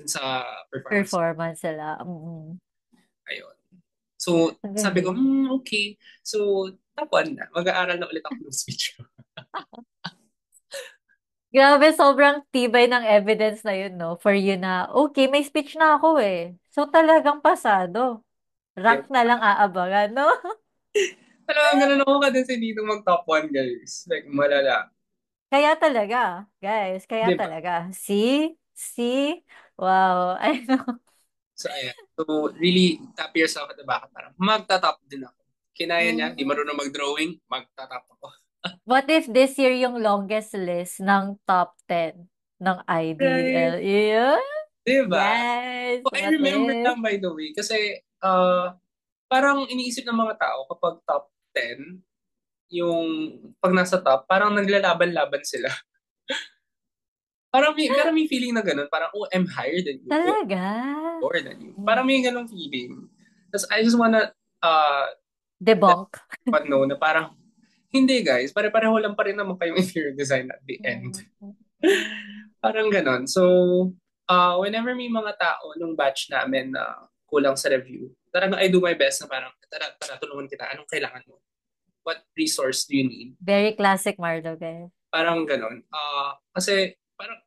[SPEAKER 2] sa performance.
[SPEAKER 1] Performance sila. Mm.
[SPEAKER 2] Ayun. So,
[SPEAKER 1] Ang
[SPEAKER 2] sabi ko,
[SPEAKER 1] galing.
[SPEAKER 2] okay. So, tapuan na. Mag-aaral na ulit ako ng speech ko.
[SPEAKER 1] Grabe, sobrang tibay ng evidence na yun, no? For you na, okay, may speech na ako eh. So, talagang pasado.
[SPEAKER 2] Diba?
[SPEAKER 1] Rank na lang aabangan, no?
[SPEAKER 2] Talagang ganun ako kasi dito mag-top 1, guys. Like, malala.
[SPEAKER 1] Kaya talaga, guys. Kaya
[SPEAKER 2] Diba?
[SPEAKER 1] talaga. See? See? Wow. I know.
[SPEAKER 2] So, ayan. So, really, tap yourself at the back. Parang, magta-top din ako. Kinaya niya, di
[SPEAKER 1] Mm.
[SPEAKER 2] marunong mag-drawing, magta-top ako.
[SPEAKER 1] What if this year yung longest list ng top 10 ng
[SPEAKER 2] Right?
[SPEAKER 1] IDL? Yeah.
[SPEAKER 2] Diba?
[SPEAKER 1] Yes.
[SPEAKER 2] So, I
[SPEAKER 1] What
[SPEAKER 2] remember
[SPEAKER 1] if?
[SPEAKER 2] lang, by the way, kasi, parang iniisip ng mga tao kapag top 10, yung pag nasa top, parang naglalaban-laban sila. Pero may feeling na ganun. Parang, oh, I'm higher than you. Oh,
[SPEAKER 1] Talaga?
[SPEAKER 2] I'm lower than you.
[SPEAKER 1] Mm.
[SPEAKER 2] Parang may ganun feeling. Tapos I just wanna uh, let
[SPEAKER 1] Debunk.
[SPEAKER 2] everyone know na parang, hindi guys, pare-pareho lang pa rin naman kayong interior design at the end.
[SPEAKER 1] Mm.
[SPEAKER 2] Parang ganun. So, whenever may mga tao nung batch namin na kulang sa review, talagang I do my best na parang, tara, tulungan kita. Anong kailangan mo? What resource do you need?
[SPEAKER 1] Very classic Marlo, guys.
[SPEAKER 2] Parang ganun. Kasi parang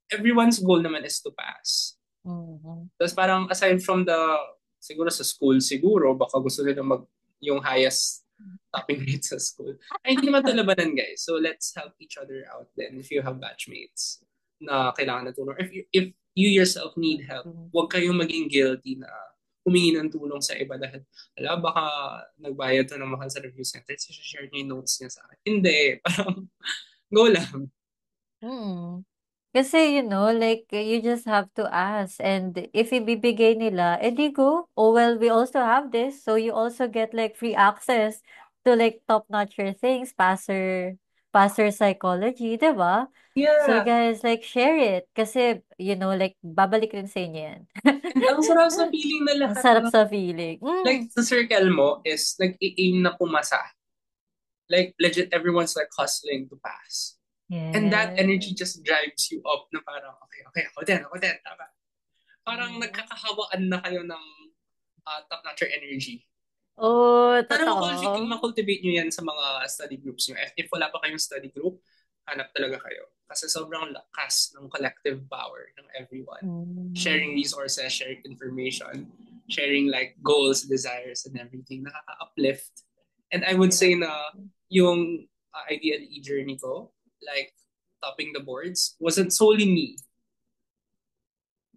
[SPEAKER 2] everyone's goal naman is to pass.
[SPEAKER 1] Mhm.
[SPEAKER 2] Tapos parang aside from siguro sa school siguro, baka gusto nila yung highest topping rate sa school. Ay, hindi naman ito labanan, guys. So let's help each other out then if you have batchmates na kailangan ng tulong. If you yourself need help, huwag kayong maging guilty na humingi ng tulong sa iba dahil, baka nagbayad to ng mahal sa review center, so share niya yung notes niya sa akin. Hindi, parang go lang.
[SPEAKER 1] Mm. Kasi, like, you just have to ask. And if ibibigay nila, edi go. Oh, well, we also have this. So you also get, like, free access to, like, top-notcher things, passer psychology, diba? So,
[SPEAKER 2] Yeah.
[SPEAKER 1] guys, like, share it. Kasi, like, babalik rin sa inyo yan.
[SPEAKER 2] And ang sarap sa feeling na
[SPEAKER 1] Ang
[SPEAKER 2] lahat
[SPEAKER 1] sarap
[SPEAKER 2] ng
[SPEAKER 1] sa feeling.
[SPEAKER 2] like sa circle mo is nag-i-aim na pumasa. Like legit everyone's like hustling to pass. And that energy
[SPEAKER 1] Yes.
[SPEAKER 2] just drives you up na parang okay, ako din, tama. Parang nagkakahawaan na kayo ng top-notcher energy.
[SPEAKER 1] Oh,
[SPEAKER 2] Sana
[SPEAKER 1] totoo.
[SPEAKER 2] makultivate nyo yan sa mga study groups nyo. If wala pa kayong study group, hanap talaga kayo. Kasi sobrang lakas ng collective power ng everyone.
[SPEAKER 1] Mm.
[SPEAKER 2] Sharing resources, sharing information, sharing like goals, desires, and everything. Nakaka-uplift. And I would say
[SPEAKER 1] Yeah.
[SPEAKER 2] na yung ideal journey ko, like topping the boards wasn't solely me.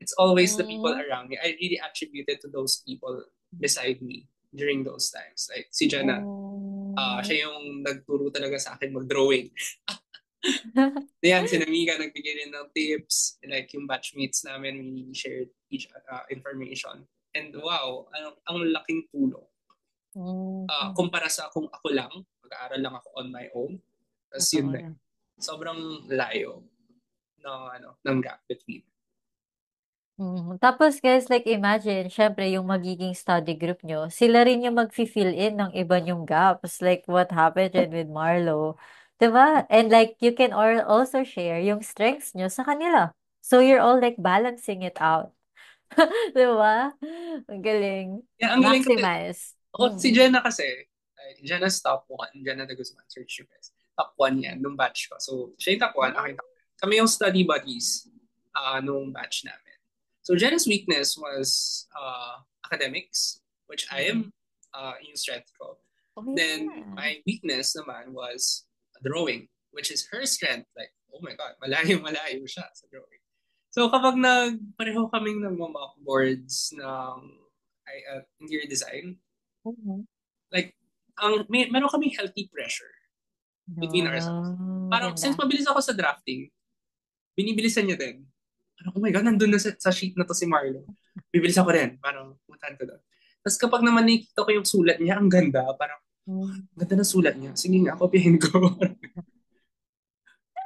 [SPEAKER 2] It's always the people
[SPEAKER 1] Mm.
[SPEAKER 2] around me. I really attributed to those people beside me during those times. Like si Jenna,
[SPEAKER 1] Oh.
[SPEAKER 2] siya yung nagturo talaga sa akin mag-drawing. Yan, si Namika nagbigay rin ng tips. Like yung batchmates namin, we shared each information. And wow, ang laking tulong.
[SPEAKER 1] Mm.
[SPEAKER 2] Kumpara sa kung ako lang, mag-aaral lang ako on my own. Tapos yun
[SPEAKER 1] Totoo
[SPEAKER 2] na,
[SPEAKER 1] yan.
[SPEAKER 2] sobrang layo ng gap between.
[SPEAKER 1] Tapos guys, like imagine, syempre yung magiging study group nyo, sila rin yung mag-fill in ng iba yung gaps. Like what happened din with Marlo. 'Di ba? And like you can also share yung strengths nyo sa kanila. So you're all like balancing it out. 'Di ba? Ang galing.
[SPEAKER 2] Yeah, ang galing kasi,
[SPEAKER 1] Maximize.
[SPEAKER 2] si Jenna kasi, Jenna's top 1, Jenna de Guzman, search you guys. Top 1 yan, nung batch ko. So, siya yung top 1, ako yung top 1. Kami yung study buddies nung batch namin. So, Jenna's weakness was academics, which I
[SPEAKER 1] Mm.
[SPEAKER 2] am yung strength ko.
[SPEAKER 1] Oh
[SPEAKER 2] Then,
[SPEAKER 1] yeah.
[SPEAKER 2] my weakness naman was drawing, which is her strength. Like, oh my God, malayo-malayo siya sa drawing. So, kapag pareho kaming nagmo-mock boards ng interior design,
[SPEAKER 1] Mhm.
[SPEAKER 2] like, meron kaming healthy pressure between ourselves.
[SPEAKER 1] Oh,
[SPEAKER 2] Parang, since
[SPEAKER 1] maganda.
[SPEAKER 2] mabilis ako sa drafting, binibilisan niya din. Parang, oh my God, nandun na sa sheet na to si Marlo. Bibilis ako rin. Parang, puntahan ko doon. Tapos kapag naman nakikita ko yung sulat niya, ang ganda. Parang,
[SPEAKER 1] Mm.
[SPEAKER 2] ang ganda ng sulat niya. Sige nga, kopyahin ko.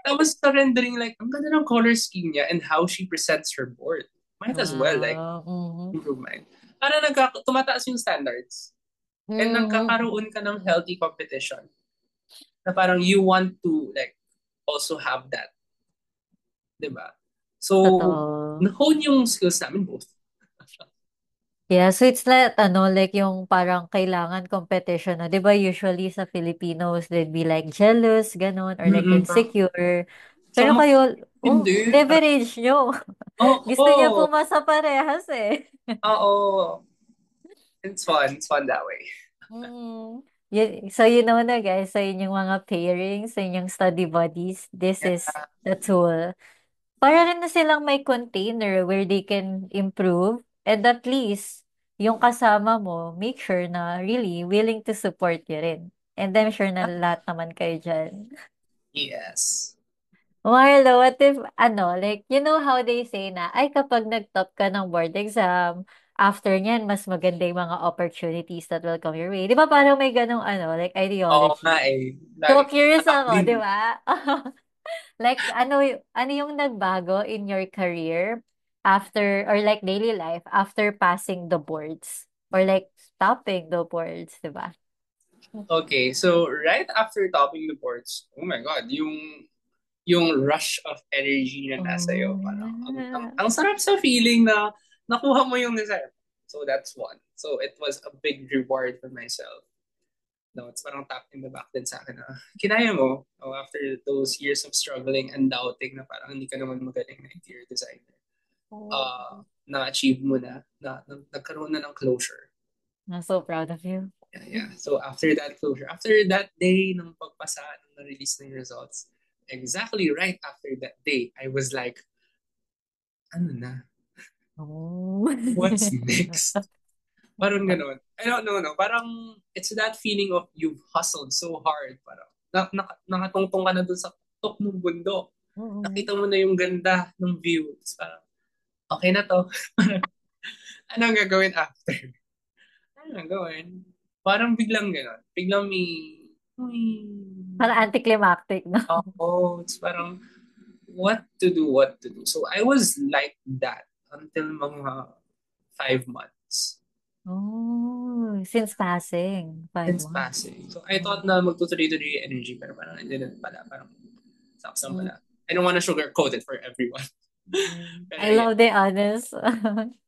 [SPEAKER 2] Tapos sa rendering, like, ang ganda ng color scheme niya and how she presents her board. Might as well, like,
[SPEAKER 1] Wow. Mhm.
[SPEAKER 2] improve mine. Para tumataas yung standards. And
[SPEAKER 1] Mhm.
[SPEAKER 2] nagkakaroon ka ng healthy competition. Na parang you want to, like, also have that. Diba? So,
[SPEAKER 1] Totoo.
[SPEAKER 2] na-hone yung skills namin both.
[SPEAKER 1] Yeah, so it's like, like yung parang kailangan competition, no? 'Di ba usually sa Filipinos, they'd be like jealous, ganun, or like
[SPEAKER 2] Parang,
[SPEAKER 1] insecure. Pero
[SPEAKER 2] sama,
[SPEAKER 1] kayo,
[SPEAKER 2] hindi. Parang,
[SPEAKER 1] leverage nyo. Gusto niya
[SPEAKER 2] oh,
[SPEAKER 1] pumasa parehas eh.
[SPEAKER 2] oo. It's fun. It's fun that way.
[SPEAKER 1] Mm. So you know na guys, sa inyong mga pairings, sa inyong study buddies, this
[SPEAKER 2] Yeah.
[SPEAKER 1] is the tool. Para rin na silang may container where they can improve and at least yung kasama mo, make sure na really willing to support you rin. And I'm sure na lahat naman kayo dyan.
[SPEAKER 2] Yes.
[SPEAKER 1] Marlo, what if, like, you know how they say na, ay, kapag nag-top ka ng board exam, after nyan, mas maganda yung mga opportunities that will come your way. Di ba parang may ganong, like,
[SPEAKER 2] Oo nga
[SPEAKER 1] ideology?
[SPEAKER 2] eh.
[SPEAKER 1] So,
[SPEAKER 2] Lagi.
[SPEAKER 1] curious
[SPEAKER 2] Attack
[SPEAKER 1] ako,
[SPEAKER 2] din.
[SPEAKER 1] di ba? Like, ano yung nagbago in your career after, or like daily life, after passing the boards? Or like, stopping the boards, di ba?
[SPEAKER 2] Okay, so right after topping the boards, oh my God, yung rush of energy na nasa iyo,
[SPEAKER 1] Oh,
[SPEAKER 2] parang
[SPEAKER 1] yeah.
[SPEAKER 2] ang sarap sa feeling na nakuha mo yung desire. So that's one. So it was a big reward for myself. No, it's parang tap in the back din sa akin na kinaya mo after those years of struggling and doubting na parang hindi ka naman magaling na interior designer.
[SPEAKER 1] Oh.
[SPEAKER 2] Na-achieve mo na nagkaroon na ng closure.
[SPEAKER 1] I'm so proud of you.
[SPEAKER 2] Yeah. So after that closure, after that day ng pagpasa, nung na-release ng results, exactly right after that day, I was like, ano na?
[SPEAKER 1] Oh.
[SPEAKER 2] What's next? Parang ganun. I don't know, no? Parang it's that feeling of you've hustled so hard. Parang nakatungtong ka na dun sa tok ng bundok.
[SPEAKER 1] Mm-mm.
[SPEAKER 2] Nakita mo na yung ganda ng view. Tapos parang, okay na to. Anong gagawin after? Anong gagawin? Parang biglang gano'n. Biglang may
[SPEAKER 1] Parang anticlimactic, no?
[SPEAKER 2] it's parang what to do. So I was like that until mga 5 months
[SPEAKER 1] Oh, since passing, five
[SPEAKER 2] since
[SPEAKER 1] months.
[SPEAKER 2] passing. So I thought
[SPEAKER 1] Mm.
[SPEAKER 2] na magtutuloy-tuloy yung energy pero parang hindi didn't pala. Parang sucks lang
[SPEAKER 1] Mm.
[SPEAKER 2] pala. I don't wanna sugarcoat it for everyone. Pero
[SPEAKER 1] I
[SPEAKER 2] yeah,
[SPEAKER 1] love the honest.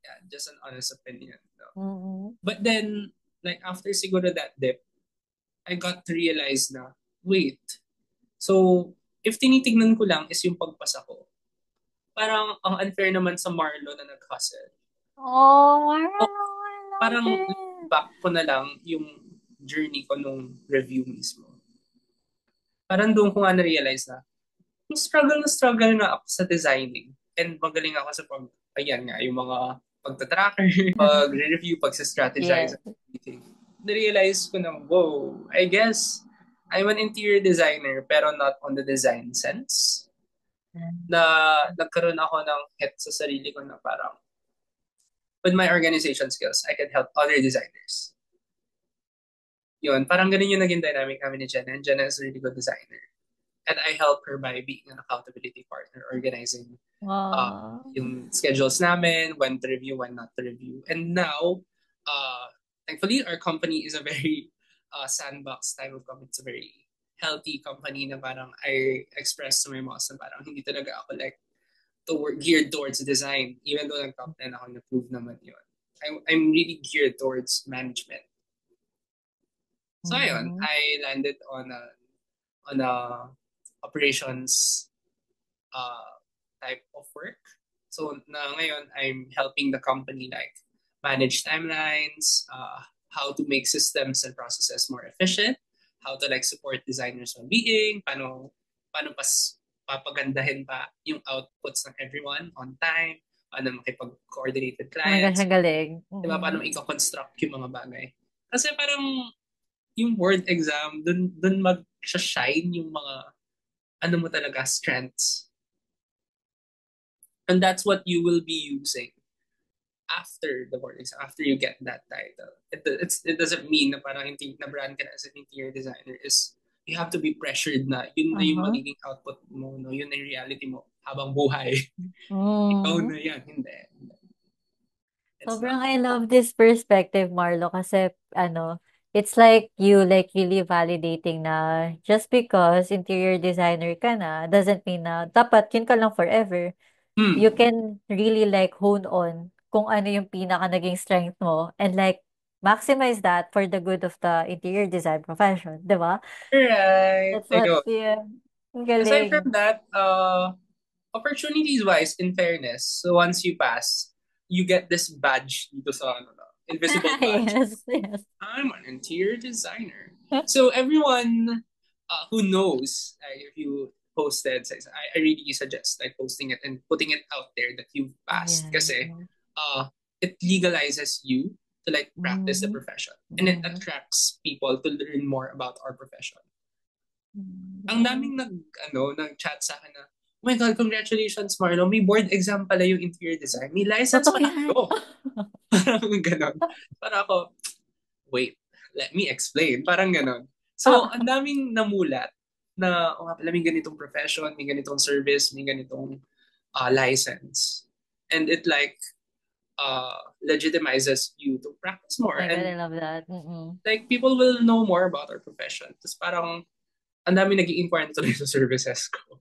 [SPEAKER 2] yeah, just an honest opinion. No?
[SPEAKER 1] Mm.
[SPEAKER 2] But then, like after siguro that dip, I got to realize na, wait, so if tinitignan ko lang is yung pagpasa ko, parang ang unfair naman sa Marlo na nag-hustle.
[SPEAKER 1] Oh,
[SPEAKER 2] So,
[SPEAKER 1] I love
[SPEAKER 2] parang
[SPEAKER 1] it.
[SPEAKER 2] back ko na lang yung journey ko nung review mismo. Parang doon ko nga na-realize na, na struggle nga ako sa designing. And magaling ako sa ayan nga, yung mga pagtatracker, pag-review, pag-strategize,
[SPEAKER 1] Yes.
[SPEAKER 2] everything. Na-realize ko na, whoa, I guess I'm an interior designer pero not on the design sense. Na nagkaroon ako ng hit sa sarili ko na parang with my organization skills, I can help other designers. Yun, parang ganun yung naging dynamic namin ni Jenna. And Jenna is a really good designer. And I help her by being an accountability partner, organizing
[SPEAKER 1] Wow.
[SPEAKER 2] yung schedules namin, when to review, when not to review. And now, uh, thankfully, our company is a very sandbox type of company. It's a very healthy company na parang I express to my boss na parang hindi talaga ako like geared towards design. Even though nag-top 10 ako, na-prove naman yun. I'm really geared towards management. So ayun,
[SPEAKER 1] Mhm.
[SPEAKER 2] I landed on a operations uh, type of work. So na ngayon, I'm helping the company like manage timelines, how to make systems and processes more efficient, how to like support designers' well-being, paano papagandahin pa yung outputs ng everyone on time, paano makipag-coordinate with
[SPEAKER 1] Oh my gosh,
[SPEAKER 2] clients,
[SPEAKER 1] ang galing.
[SPEAKER 2] di ba, paano i-construct yung mga bagay. Kasi parang yung word exam, dun mag-shine yung mga ano mo talaga, strengths. And that's what you will be using after the board exam, after you get that title. It doesn't mean na parang hindi na brand ka na as an interior designer is you have to be pressured na yun na yung
[SPEAKER 1] Uh-huh.
[SPEAKER 2] magiging output mo, no? Yun na yung reality mo habang buhay. Ikaw
[SPEAKER 1] Mm.
[SPEAKER 2] na yan. Hindi. It's
[SPEAKER 1] Sobrang
[SPEAKER 2] not.
[SPEAKER 1] I love this perspective, Marlo, kasi ano, it's like you like really validating na just because interior designer ka na doesn't mean na dapat yun ka lang forever. You
[SPEAKER 2] Hmm.
[SPEAKER 1] can really like hone on kung ano yung pinaka naging strength mo and like maximize that for the good of the interior design profession, di ba?
[SPEAKER 2] Right.
[SPEAKER 1] That's what,
[SPEAKER 2] Ayun.
[SPEAKER 1] yeah. Ang
[SPEAKER 2] Aside from
[SPEAKER 1] galing.
[SPEAKER 2] that, opportunities wise, in fairness, so once you pass, you get this badge dito sa ano, invisible badge.
[SPEAKER 1] Yes, yes.
[SPEAKER 2] I'm an interior designer. So everyone who knows, if you posted, says, I really suggest like posting it and putting it out there that you've passed.
[SPEAKER 1] Yes.
[SPEAKER 2] Kasi it legalizes you to like practice the
[SPEAKER 1] Mhm.
[SPEAKER 2] profession. And it
[SPEAKER 1] Mhm.
[SPEAKER 2] attracts people to learn more about our profession. Ang
[SPEAKER 1] Mhm.
[SPEAKER 2] daming nag-chat sa akin na, oh my God, congratulations, Marlo. May board exam pala yung interior design. May license
[SPEAKER 1] Totoo
[SPEAKER 2] pala
[SPEAKER 1] yan.
[SPEAKER 2] kayo. Parang ganon. Para ako, wait, let me explain. Parang ganon. So, ang daming namulat na, oh, nga pala, may ganitong profession, may ganitong service, may ganitong license. And it like legitimizes you to practice
[SPEAKER 1] Oh
[SPEAKER 2] more.
[SPEAKER 1] my God, I
[SPEAKER 2] And
[SPEAKER 1] love that. Mm-mm.
[SPEAKER 2] like, people will know more about our profession. Tapos parang, ang dami nag-i-inquire na tuloy sa services ko.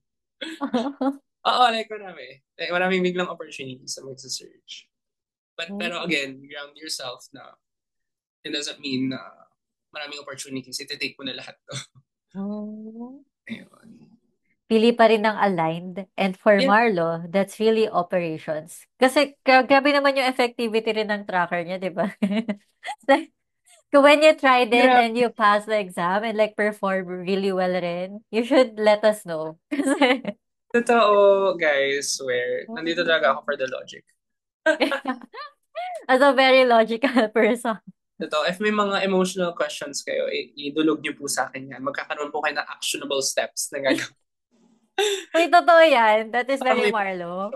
[SPEAKER 2] Oo, like marami. Like, maraming biglang opportunities sa magsa-search. Pero again, ground yourself na it doesn't mean na maraming opportunities. Iti-take mo na lahat to.
[SPEAKER 1] Mm.
[SPEAKER 2] Ayun.
[SPEAKER 1] Pili pa rin ng aligned. And for
[SPEAKER 2] Yeah,
[SPEAKER 1] Marlo, that's really operations. Kasi grabe naman yung effectivity rin ng tracker niya, di ba? Like, when you tried it
[SPEAKER 2] grabe.
[SPEAKER 1] and you passed the exam and like perform really well rin, you should let us know. Kasi,
[SPEAKER 2] Totoo, guys, where nandito talaga ako for the logic.
[SPEAKER 1] as a very logical person.
[SPEAKER 2] Totoo, if may mga emotional questions kayo, idulog niyo po sa akin yan. Magkakaroon po kayo ng actionable steps na gagawin.
[SPEAKER 1] Uy, totoo yan. That is
[SPEAKER 2] Parang
[SPEAKER 1] very
[SPEAKER 2] may
[SPEAKER 1] Marlo.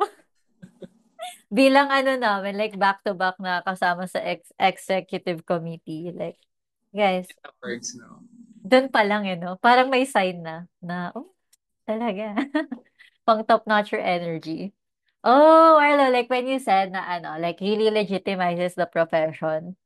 [SPEAKER 1] Bilang ano namin, like back-to-back na kasama sa executive committee. Like, guys,
[SPEAKER 2] words, no?
[SPEAKER 1] dun pa lang, parang may sign na, oh, talaga. Pang top-notch your energy. Oh, Marlo, like when you said na like really legitimizes the profession.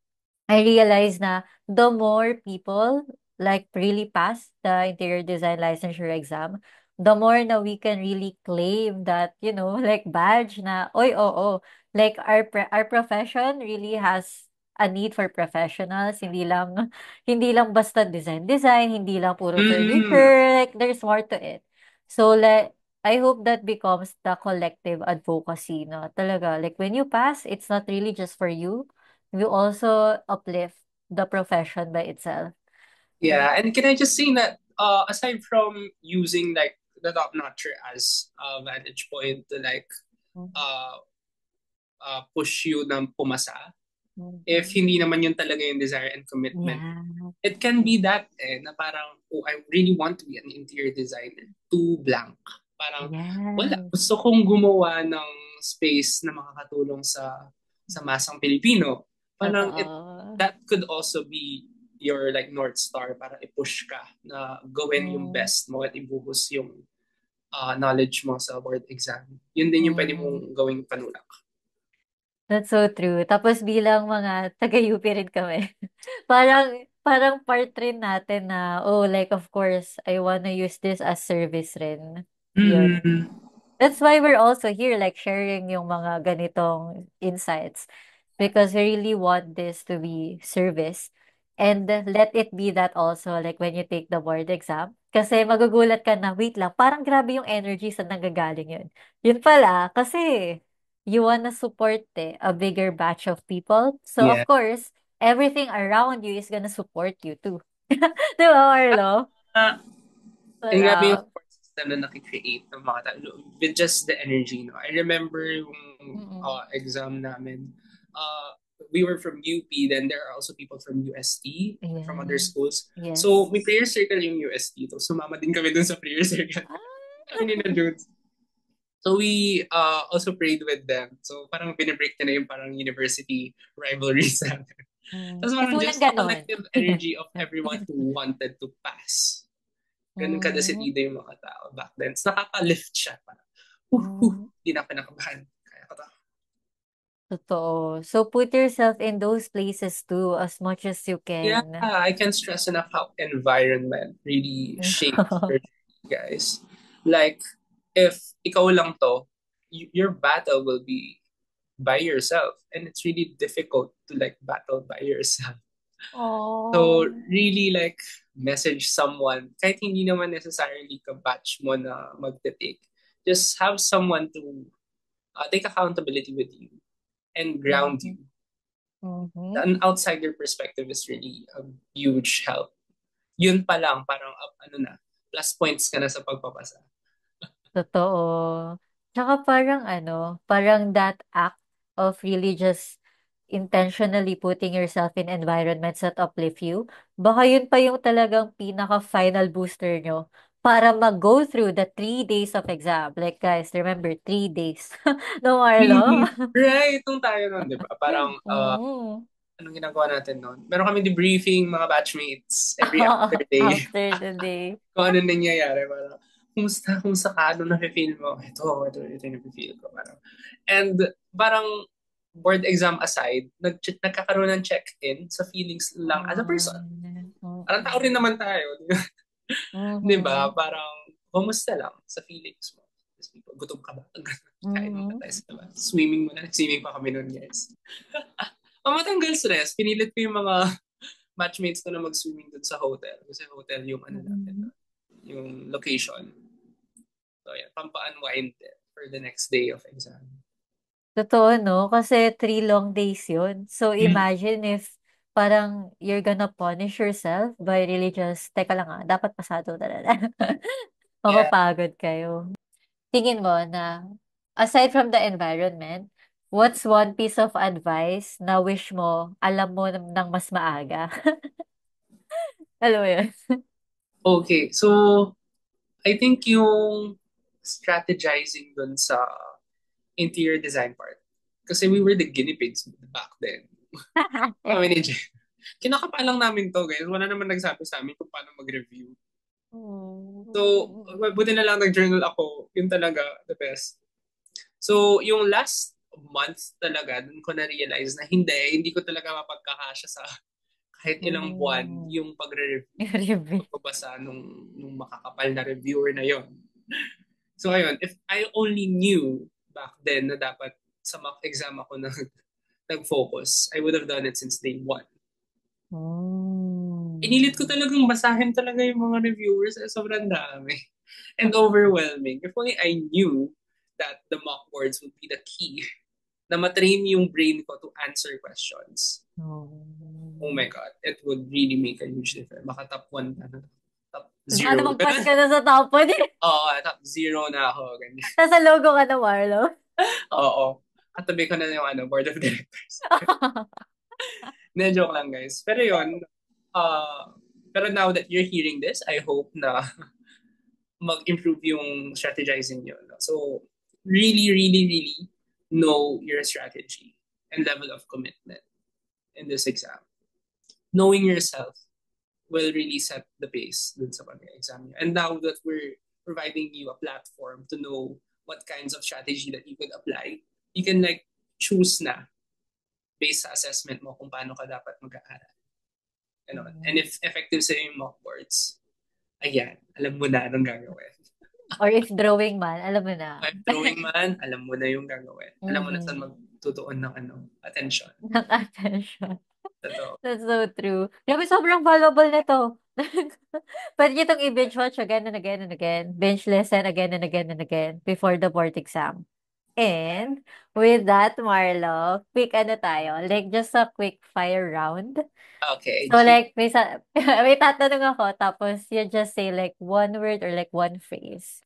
[SPEAKER 1] I realized na the more people like really pass the interior design licensure exam, the more na we can really claim that, like badge na, oy, oo, like our profession really has a need for professionals, hindi lang basta design, hindi lang puro
[SPEAKER 2] Mm,
[SPEAKER 1] furniture, like there's more to it. So like I hope that becomes the collective advocacy, no? Talaga, like when you pass, it's not really just for you, we also uplift the profession by itself.
[SPEAKER 2] yeah, and can I just say that aside from using like the top notcher as a vantage point to like
[SPEAKER 1] Mhm.
[SPEAKER 2] uh, push you na pumasa. If
[SPEAKER 1] Mhm.
[SPEAKER 2] hindi naman yun talaga yung desire and commitment,
[SPEAKER 1] Yeah.
[SPEAKER 2] it can be that na parang, oh, I really want to be an interior designer. Too blank. Parang, wala.
[SPEAKER 1] Yes.
[SPEAKER 2] Gusto kong gumawa ng space na makakatulong sa masang Pilipino. Parang,
[SPEAKER 1] Totoo.
[SPEAKER 2] that could also be your like North Star para i-push ka na gawin yung
[SPEAKER 1] Mm.
[SPEAKER 2] best mo at ibuhos yung knowledge mo sa board exam. Yun din yung pwede
[SPEAKER 1] Mm.
[SPEAKER 2] mong gawing panulak.
[SPEAKER 1] That's so true. Tapos bilang mga taga-UP rin kami, parang part rin natin na, oh, like of course, I wanna use this as service rin. Yun.
[SPEAKER 2] Mm.
[SPEAKER 1] That's why we're also here, like sharing yung mga ganitong insights because we really want this to be service and let it be that also like when you take the board exam. Kasi magugulat ka na, wait lang, parang grabe yung energy sa nanggagaling yun. Yun pala, kasi you wanna support a bigger batch of people. So of
[SPEAKER 2] Yeah.
[SPEAKER 1] course, everything around you is gonna support you too. Di ba, Marlo?
[SPEAKER 2] Ah, and grabe yung
[SPEAKER 1] Sarap.
[SPEAKER 2] support system na nakikreate ng mga tao with just the energy. No? I remember yung
[SPEAKER 1] Mm-mm.
[SPEAKER 2] exam namin. Uh, we were from UP, then there are also people from UST, from other
[SPEAKER 1] Yes.
[SPEAKER 2] schools. So,
[SPEAKER 1] Yes.
[SPEAKER 2] may prayer circle yung UST. So, sumama din kami dun sa prayer circle. Kami ni na dudes. So, we also prayed with them. So, parang binibreak na yung parang university rivalry sa atin.
[SPEAKER 1] Mm.
[SPEAKER 2] Tapos
[SPEAKER 1] Kasi
[SPEAKER 2] parang
[SPEAKER 1] walang
[SPEAKER 2] just the
[SPEAKER 1] ganon.
[SPEAKER 2] collective energy of everyone who wanted to pass. Ganun
[SPEAKER 1] Mm,
[SPEAKER 2] kadesidido yung mga tao back then. So, nakaka-lift siya. Parang,
[SPEAKER 1] mm,
[SPEAKER 2] di na ako kinakabahan. Kaya ko to.
[SPEAKER 1] totoo. So put yourself in those places too as much as you
[SPEAKER 2] Yeah,
[SPEAKER 1] can.
[SPEAKER 2] I can't stress enough how environment really shapes your journey, guys. Like, if ikaw lang to, your battle will be by yourself. And it's really difficult to like battle by yourself. So,
[SPEAKER 1] Oh.
[SPEAKER 2] really like message someone, kahit hindi naman necessarily ka-batch mo na magte-take. Just have someone to take accountability with you and ground
[SPEAKER 1] Mhm,
[SPEAKER 2] you.
[SPEAKER 1] mhm.
[SPEAKER 2] An outsider perspective is really a huge help. Yun pa lang, parang ano na, plus points ka na sa pagpapasa.
[SPEAKER 1] Totoo. Tsaka parang ano, parang that act of really just intentionally putting yourself in environments that uplift you, baka yun pa yung talagang pinaka-final booster nyo para mag-go through the 3 days of exam. Like guys, remember, 3 days. No, Marlo?
[SPEAKER 2] Right, nung tayo nun, di ba? Parang,
[SPEAKER 1] Mm.
[SPEAKER 2] anong ginagawa natin nun? Meron kami debriefing, mga batchmates, every other day.
[SPEAKER 1] After the day.
[SPEAKER 2] Kung ano nangyayari. Parang, kumusta ka? Ano na-feel mo? Ito yung na-feel ko. Parang, and parang, board exam aside, nagkakaroon ng check-in sa feelings lang as a person. Parang tao rin
[SPEAKER 1] Mm.
[SPEAKER 2] naman tayo. Di ba?
[SPEAKER 1] Mhm.
[SPEAKER 2] Parang, kumusta lang sa feelings mo? Gutom ka ba? Kain mo ba
[SPEAKER 1] Mhm.
[SPEAKER 2] tayo sa labas? Swimming mo na. Swimming pa kami noon, guys. Pamatanggal stress. Pinilit ko yung mga matchmates ko na mag-swimming dun sa hotel. Kasi hotel yung ano natin,
[SPEAKER 1] Mhm.
[SPEAKER 2] yung location. So, yeah, pampa-unwind for the next day of exam.
[SPEAKER 1] Totoo, no? Kasi 3 long days yun. So,
[SPEAKER 2] Mm.
[SPEAKER 1] imagine if parang you're gonna punish yourself by really just, teka lang dapat pasado talaga.
[SPEAKER 2] Yeah.
[SPEAKER 1] Mapapagod kayo. Tingin mo na, aside from the environment, what's one piece of advice na wish mo, alam mo ng mas maaga? Alam mo yun?
[SPEAKER 2] Okay, so I think yung strategizing dun sa interior design part. Kasi we were the guinea pigs back then. Kami ni Jen. Kinakapalang namin to, guys. Wala naman nagsabi sa amin kung paano mag-review. So,
[SPEAKER 1] Mm.
[SPEAKER 2] buti na lang nag-journal ako. Yun talaga, the best. So, yung last month talaga, dun ko na-realize na hindi ko talaga mapagkakasya sa kahit ilang buwan
[SPEAKER 1] Mm.
[SPEAKER 2] yung pagre-review,
[SPEAKER 1] Review.
[SPEAKER 2] pagbabasa nung makakapal na reviewer na yon. So, ayun, if I only knew back then na dapat sa mock exam ako na nag-focus, I would have done it since day one. Inilit ko
[SPEAKER 1] Mm.
[SPEAKER 2] talagang basahin talaga yung mga reviewers. Sobrang dami. And overwhelming. If only I knew that the mock boards would be the key na matrain yung brain ko to answer questions. Oh
[SPEAKER 1] Oh.
[SPEAKER 2] my God. It would really make a huge difference. Baka top 1 na. Top
[SPEAKER 1] Baka
[SPEAKER 2] Zero.
[SPEAKER 1] magpas ka na sa tapon eh.
[SPEAKER 2] Oo, top zero na ako. Ganyan.
[SPEAKER 1] Nasa logo ka na, Marlo.
[SPEAKER 2] Oo. Katabi ko na yung board of directors. Hindi, joke lang guys. Pero yun, uh, pero now that you're hearing this, I hope na mag-improve yung strategizing nyo. No? So, really, really, really know your strategy and level of commitment in this exam. Knowing yourself will really set the pace dun sa pag-exam nyo. And now that we're providing you a platform to know what kinds of strategy that you could apply, you can like choose na based sa assessment mo kung paano ka dapat mag-aaral. Ano? And if effective sa yung mock boards, ayan, alam mo na anong gagawin.
[SPEAKER 1] Or if drawing man, alam mo na.
[SPEAKER 2] If drawing man, alam mo na yung gagawin. Alam mo na saan
[SPEAKER 1] Mhm.
[SPEAKER 2] magtutuon ng attention.
[SPEAKER 1] Ng attention.
[SPEAKER 2] Totoo.
[SPEAKER 1] That's so true. Grabe, sobrang valuable na to. Pwede nyo itong i-binge watch again and again and again. Binge listen again and again and again before the board exam. And with that, Marlo, quick ano tayo? Like just a quick fire round.
[SPEAKER 2] Okay,
[SPEAKER 1] So
[SPEAKER 2] G.
[SPEAKER 1] like may tatanong ako tapos you just say like one word or like one phrase.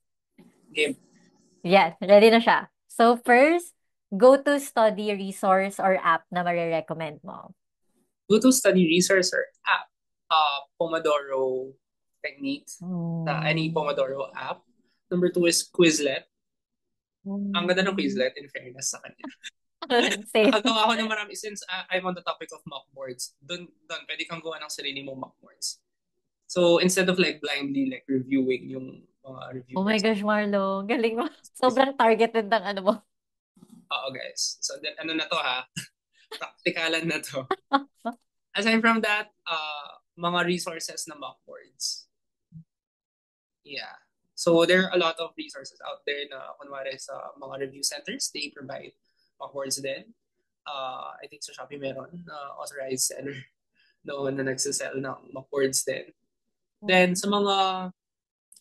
[SPEAKER 2] Game.
[SPEAKER 1] Yeah, ready na siya. So first, go to study resource or app na marirecommend mo.
[SPEAKER 2] Go to study resource or app. Pomodoro technique. Any
[SPEAKER 1] Hmm.
[SPEAKER 2] Pomodoro app. Number two is Quizlet. Ang ganda ng
[SPEAKER 1] Hmm.
[SPEAKER 2] Quizlet in fairness sa kanya.
[SPEAKER 1] Same.
[SPEAKER 2] Nakagawa ako ng marami since I'm on the topic of mock boards. Doon, pwede kang gawa ng sarili mong mock boards. So, instead of like blindly like reviewing yung mga
[SPEAKER 1] Oh my
[SPEAKER 2] reviewers.
[SPEAKER 1] gosh, Marlo. Galing mo. Sobrang targeted ng ano mo.
[SPEAKER 2] Oo, guys. So, then, ano na to ha? Praktikalan na to. Aside from that, mga resources na mock boards. Yeah. So, there are a lot of resources out there na kunwari sa mga review centers, they provide mock boards din. I think sa Shopee meron authorized seller noon na nagsasell ng mock boards din. Then, sa mga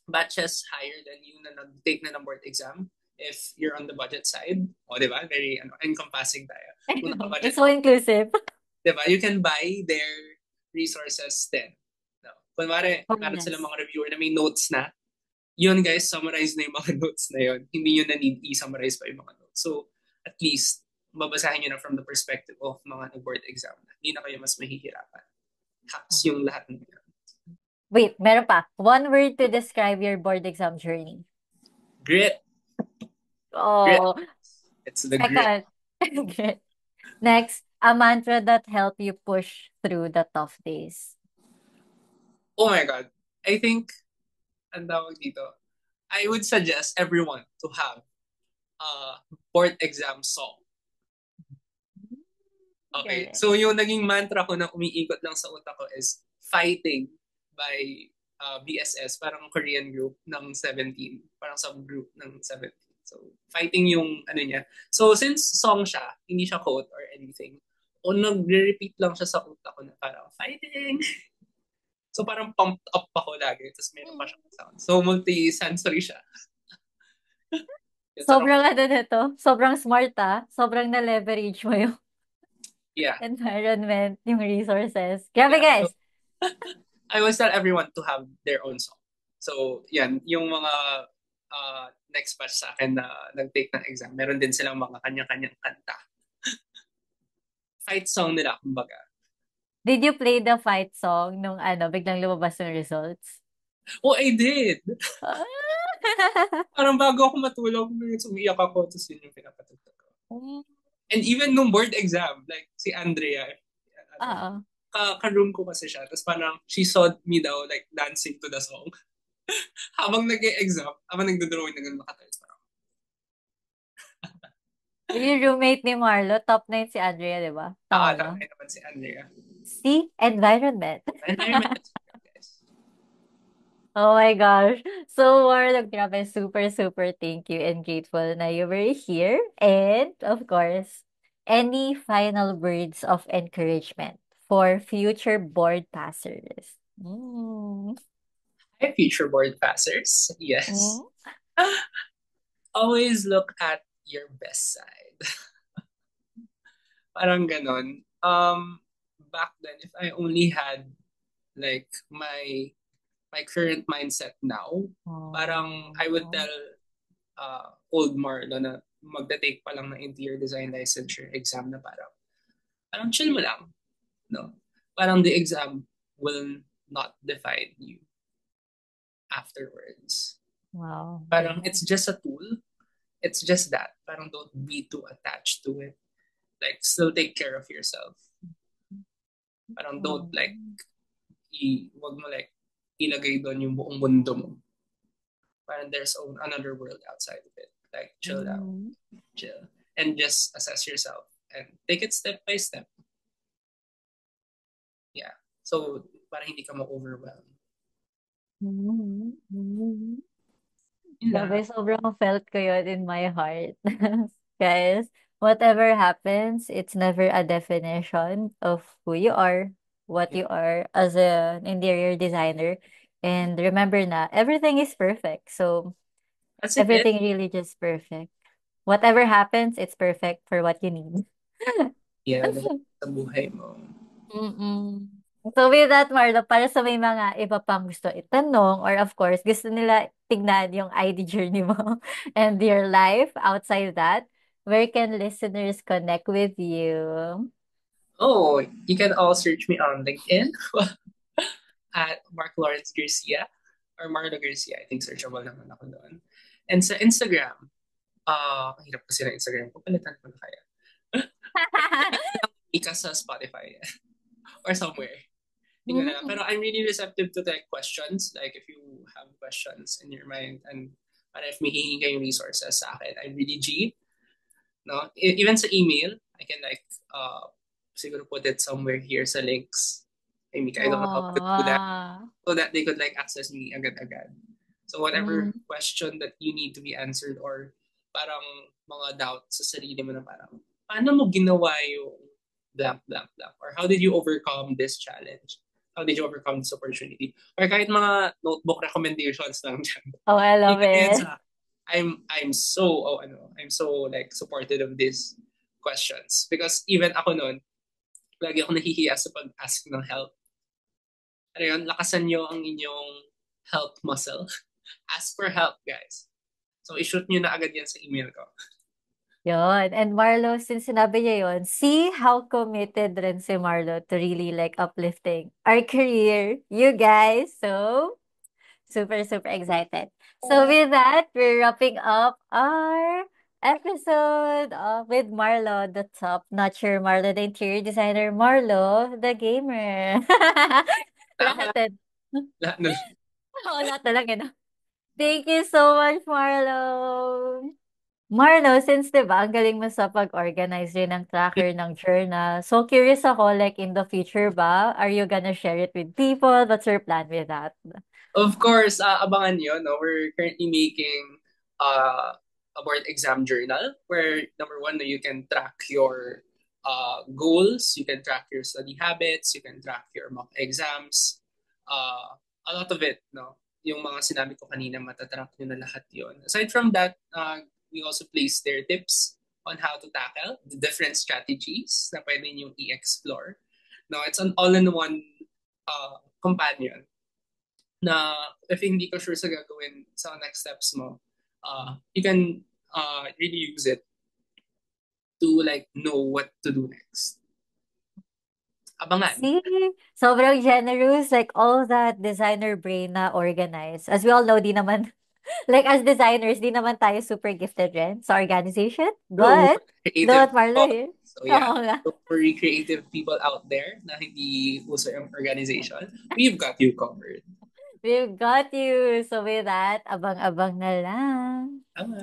[SPEAKER 2] batches higher than you na nag-take na ng board exam, if you're on the budget side, o di ba? Very encompassing tayo.
[SPEAKER 1] I
[SPEAKER 2] Kung
[SPEAKER 1] know.
[SPEAKER 2] naka-budget
[SPEAKER 1] It's so inclusive.
[SPEAKER 2] di ba? You can buy their resources then. No. Kunwari,
[SPEAKER 1] Oh,
[SPEAKER 2] meron silang
[SPEAKER 1] yes.
[SPEAKER 2] mga reviewer na may notes na, yun guys, summarize na yung mga notes na yun. Hindi yun na need i-summarize pa yung mga notes. So, at least, babasahin nyo na from the perspective of mga nag-board exam na. Hindi na kayo mas mahihirapan. Hacks yung lahat ng yun.
[SPEAKER 1] Wait, meron pa. One word to describe your board exam journey.
[SPEAKER 2] Grit. Grit.
[SPEAKER 1] Oh,
[SPEAKER 2] It's the grit.
[SPEAKER 1] second. Good. Next, a mantra that help you push through the tough days.
[SPEAKER 2] Oh my God. I think, ang tawag dito, I would suggest everyone to have a board exam song. Okay.
[SPEAKER 1] Galing.
[SPEAKER 2] So yung naging mantra ko na umiikot lang sa utak ko is Fighting by BSS, parang Korean group ng 17, parang subgroup ng 17. So Fighting yung ano niya. So since song siya, hindi siya quote or anything, o nagre-repeat lang siya sa utak ko na parang Fighting. So parang pumped up ako lagi, tapos meron pa siyang sound. So multi-sensory siya. Yun, sarap.
[SPEAKER 1] Sobrang ano nito, sobrang smart Sobrang na-leverage mo yung
[SPEAKER 2] Yeah.
[SPEAKER 1] environment, yung resources. Grabe
[SPEAKER 2] Yeah. So
[SPEAKER 1] guys!
[SPEAKER 2] I always tell everyone to have their own song. So, yan, yung mga next batch sa akin na nag-take ng exam, meron din silang mga kanya-kanyang kanta. Fight song nila, kumbaga.
[SPEAKER 1] Did you play the fight song nung ano, biglang lumabas yung results?
[SPEAKER 2] Oh, I did!
[SPEAKER 1] Ah!
[SPEAKER 2] Parang bago ako matulog, umiyak ako, tapos yun yung pinapatugtog ko.
[SPEAKER 1] Mm.
[SPEAKER 2] And even nung board exam, like si Andrea, ano,
[SPEAKER 1] Oo.
[SPEAKER 2] ka-room ko kasi siya, tapos parang she saw me daw like dancing to the song. Habang nag-exam, habang nagdo-drawing na ganun nakatayo. Parang,
[SPEAKER 1] Yung roommate ni Marlo, top 9 si Andrea, di ba? Tama ba?
[SPEAKER 2] tama naman si Andrea.
[SPEAKER 1] See? Environment.
[SPEAKER 2] Environment. Guys.
[SPEAKER 1] Oh my gosh. So, Marlo, grabe, super, super thank you and grateful na you were here. And, of course, any final words of encouragement for future board passers? Mm.
[SPEAKER 2] Hi, future board passers. Yes.
[SPEAKER 1] Mm.
[SPEAKER 2] Always look at your best side. Parang ganon. Back then, if I only had like my my current mindset now, parang I would
[SPEAKER 1] Oh.
[SPEAKER 2] tell old Marlo na magda-take pa lang ng interior design licensure exam na parang chill mo lang, no? Parang the exam will not define you afterwards.
[SPEAKER 1] Wow.
[SPEAKER 2] Parang it's just a tool. It's just that. Parang don't be too attached to it. Like, still take care of yourself. Parang don't
[SPEAKER 1] Oh.
[SPEAKER 2] like, wag mo like, ilagay doon yung buong mundo mo. Parang there's another world outside of it. Like, chill out,
[SPEAKER 1] Mm.
[SPEAKER 2] chill. And just assess yourself and take it step by step. Yeah. So, parang hindi ka ma-overwhelm.
[SPEAKER 1] Mm. Mm.
[SPEAKER 2] Yun
[SPEAKER 1] Grabe,
[SPEAKER 2] lang.
[SPEAKER 1] sobrang felt ko yun in my heart. Guys, whatever happens, it's never a definition of who you are, what
[SPEAKER 2] Yeah.
[SPEAKER 1] you are as an interior designer. And remember na, everything is perfect. So,
[SPEAKER 2] That's it.
[SPEAKER 1] everything really just perfect. Whatever happens, it's perfect for what you need.
[SPEAKER 2] Yeah, sa buhay mo.
[SPEAKER 1] Mm. So with that, Marlo, para sa may mga iba pang gusto itanong or of course, gusto nila tignan yung ID journey mo and your life outside that, where can listeners connect with you?
[SPEAKER 2] Oh, you can all search me on LinkedIn at Mark Lawrence Garcia or Marlo Garcia. I think searchable naman ako doon. And sa Instagram, ang hirap kasi ng Instagram ko. Palitan ko na kaya. Ika sa Spotify or somewhere. Hindi ko na lang.
[SPEAKER 1] Mm.
[SPEAKER 2] Pero I'm really receptive to like questions. Like if you have questions in your mind and para if may hihingi kayong resources sa akin, I'm really G. No? Even sa email, I can like siguro put it somewhere here sa links. I mean, I don't know how to do that
[SPEAKER 1] Aw.
[SPEAKER 2] so that they could like access me agad-agad. So
[SPEAKER 1] Mm.
[SPEAKER 2] whatever question that you need to be answered or parang mga doubts sa sarili mo na parang, paano mo ginawa yung blank, blank, blank? Or how did you overcome this challenge? How did you overcome this opportunity? Or kahit mga notebook recommendations lang dyan.
[SPEAKER 1] Oh, I love
[SPEAKER 2] Bigay yan
[SPEAKER 1] it.
[SPEAKER 2] sa, I'm so, I'm so like supportive of these questions. Because even ako noon, lagi ako nahihiya sa pag-ask ng help. Ano yun, lakasan nyo ang inyong help muscle. Ask for help, guys. So, i-shoot nyo na agad yan sa email ko.
[SPEAKER 1] Yun. And Marlo, since sinabi niya yun, see how committed rin si Marlo to really like uplifting our career. You guys. So, super, super excited. So with that, we're wrapping up our episode with Marlo, the top notcher Marlo, the interior designer, Marlo, the gamer.
[SPEAKER 2] Tama.
[SPEAKER 1] Lahat din.
[SPEAKER 2] Lahat na.
[SPEAKER 1] Oo, lahat na lang yun. Thank you so much, Marlo. Marlo, since 'di ba, ang galing mo sa pag-organize rin ng tracker ng journal. So curious ako, like in the future ba, are you gonna share it with people? What's your plan with that?
[SPEAKER 2] Of course, abangan nyo, no? We're currently making a board exam journal where number one, no, you can track your goals, you can track your study habits, you can track your mock exams, a lot of it, no? Yung mga sinabi ko kanina, matatrack nyo na lahat yon. Aside from that, we also place their tips on how to tackle the different strategies na pwede nyo i-explore. No, it's an all-in-one companion na if hindi ka sure sa gagawin sa next steps mo, you can really use it to like know what to do next. Abangan.
[SPEAKER 1] See? Sobrang generous, like all that designer brain na organized. As we all know, di naman, like as designers, di naman tayo super gifted rin sa organization.
[SPEAKER 2] True,
[SPEAKER 1] But,
[SPEAKER 2] creative
[SPEAKER 1] don't Marlo
[SPEAKER 2] people.
[SPEAKER 1] here.
[SPEAKER 2] So yeah,
[SPEAKER 1] Oo nga.
[SPEAKER 2] so for creative people out there na hindi uso yung organization, we've got you covered.
[SPEAKER 1] We've got you. So with that, abang-abang na lang.
[SPEAKER 2] Tama.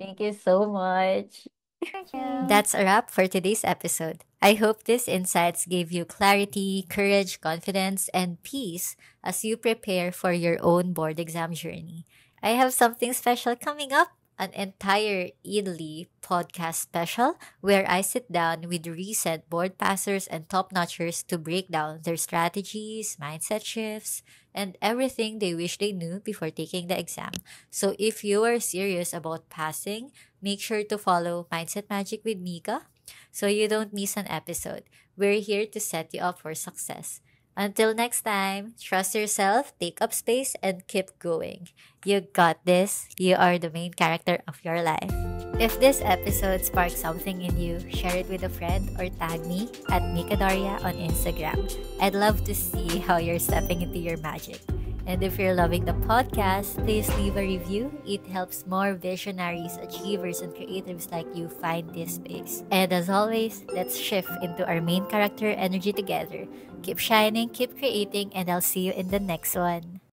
[SPEAKER 1] Thank you so much.
[SPEAKER 2] Thank you.
[SPEAKER 1] That's a wrap for today's episode. I hope these insights gave you clarity, courage, confidence, and peace as you prepare for your own board exam journey. I have something special coming up, an entire Italy podcast special where I sit down with recent board passers and top notchers to break down their strategies, mindset shifts, and everything they wish they knew before taking the exam. So if you are serious about passing, make sure to follow Mindset Magic with Mika so you don't miss an episode. We're here to set you up for success. Until next time, trust yourself, take up space, and keep going. You got this. You are the main character of your life. If this episode sparked something in you, share it with a friend or tag me at Mikadoria on Instagram. I'd love to see how you're stepping into your magic. And if you're loving the podcast, please leave a review. It helps more visionaries, achievers, and creatives like you find this space. And as always, let's shift into our main character energy together. Keep shining, keep creating, and I'll see you in the next one.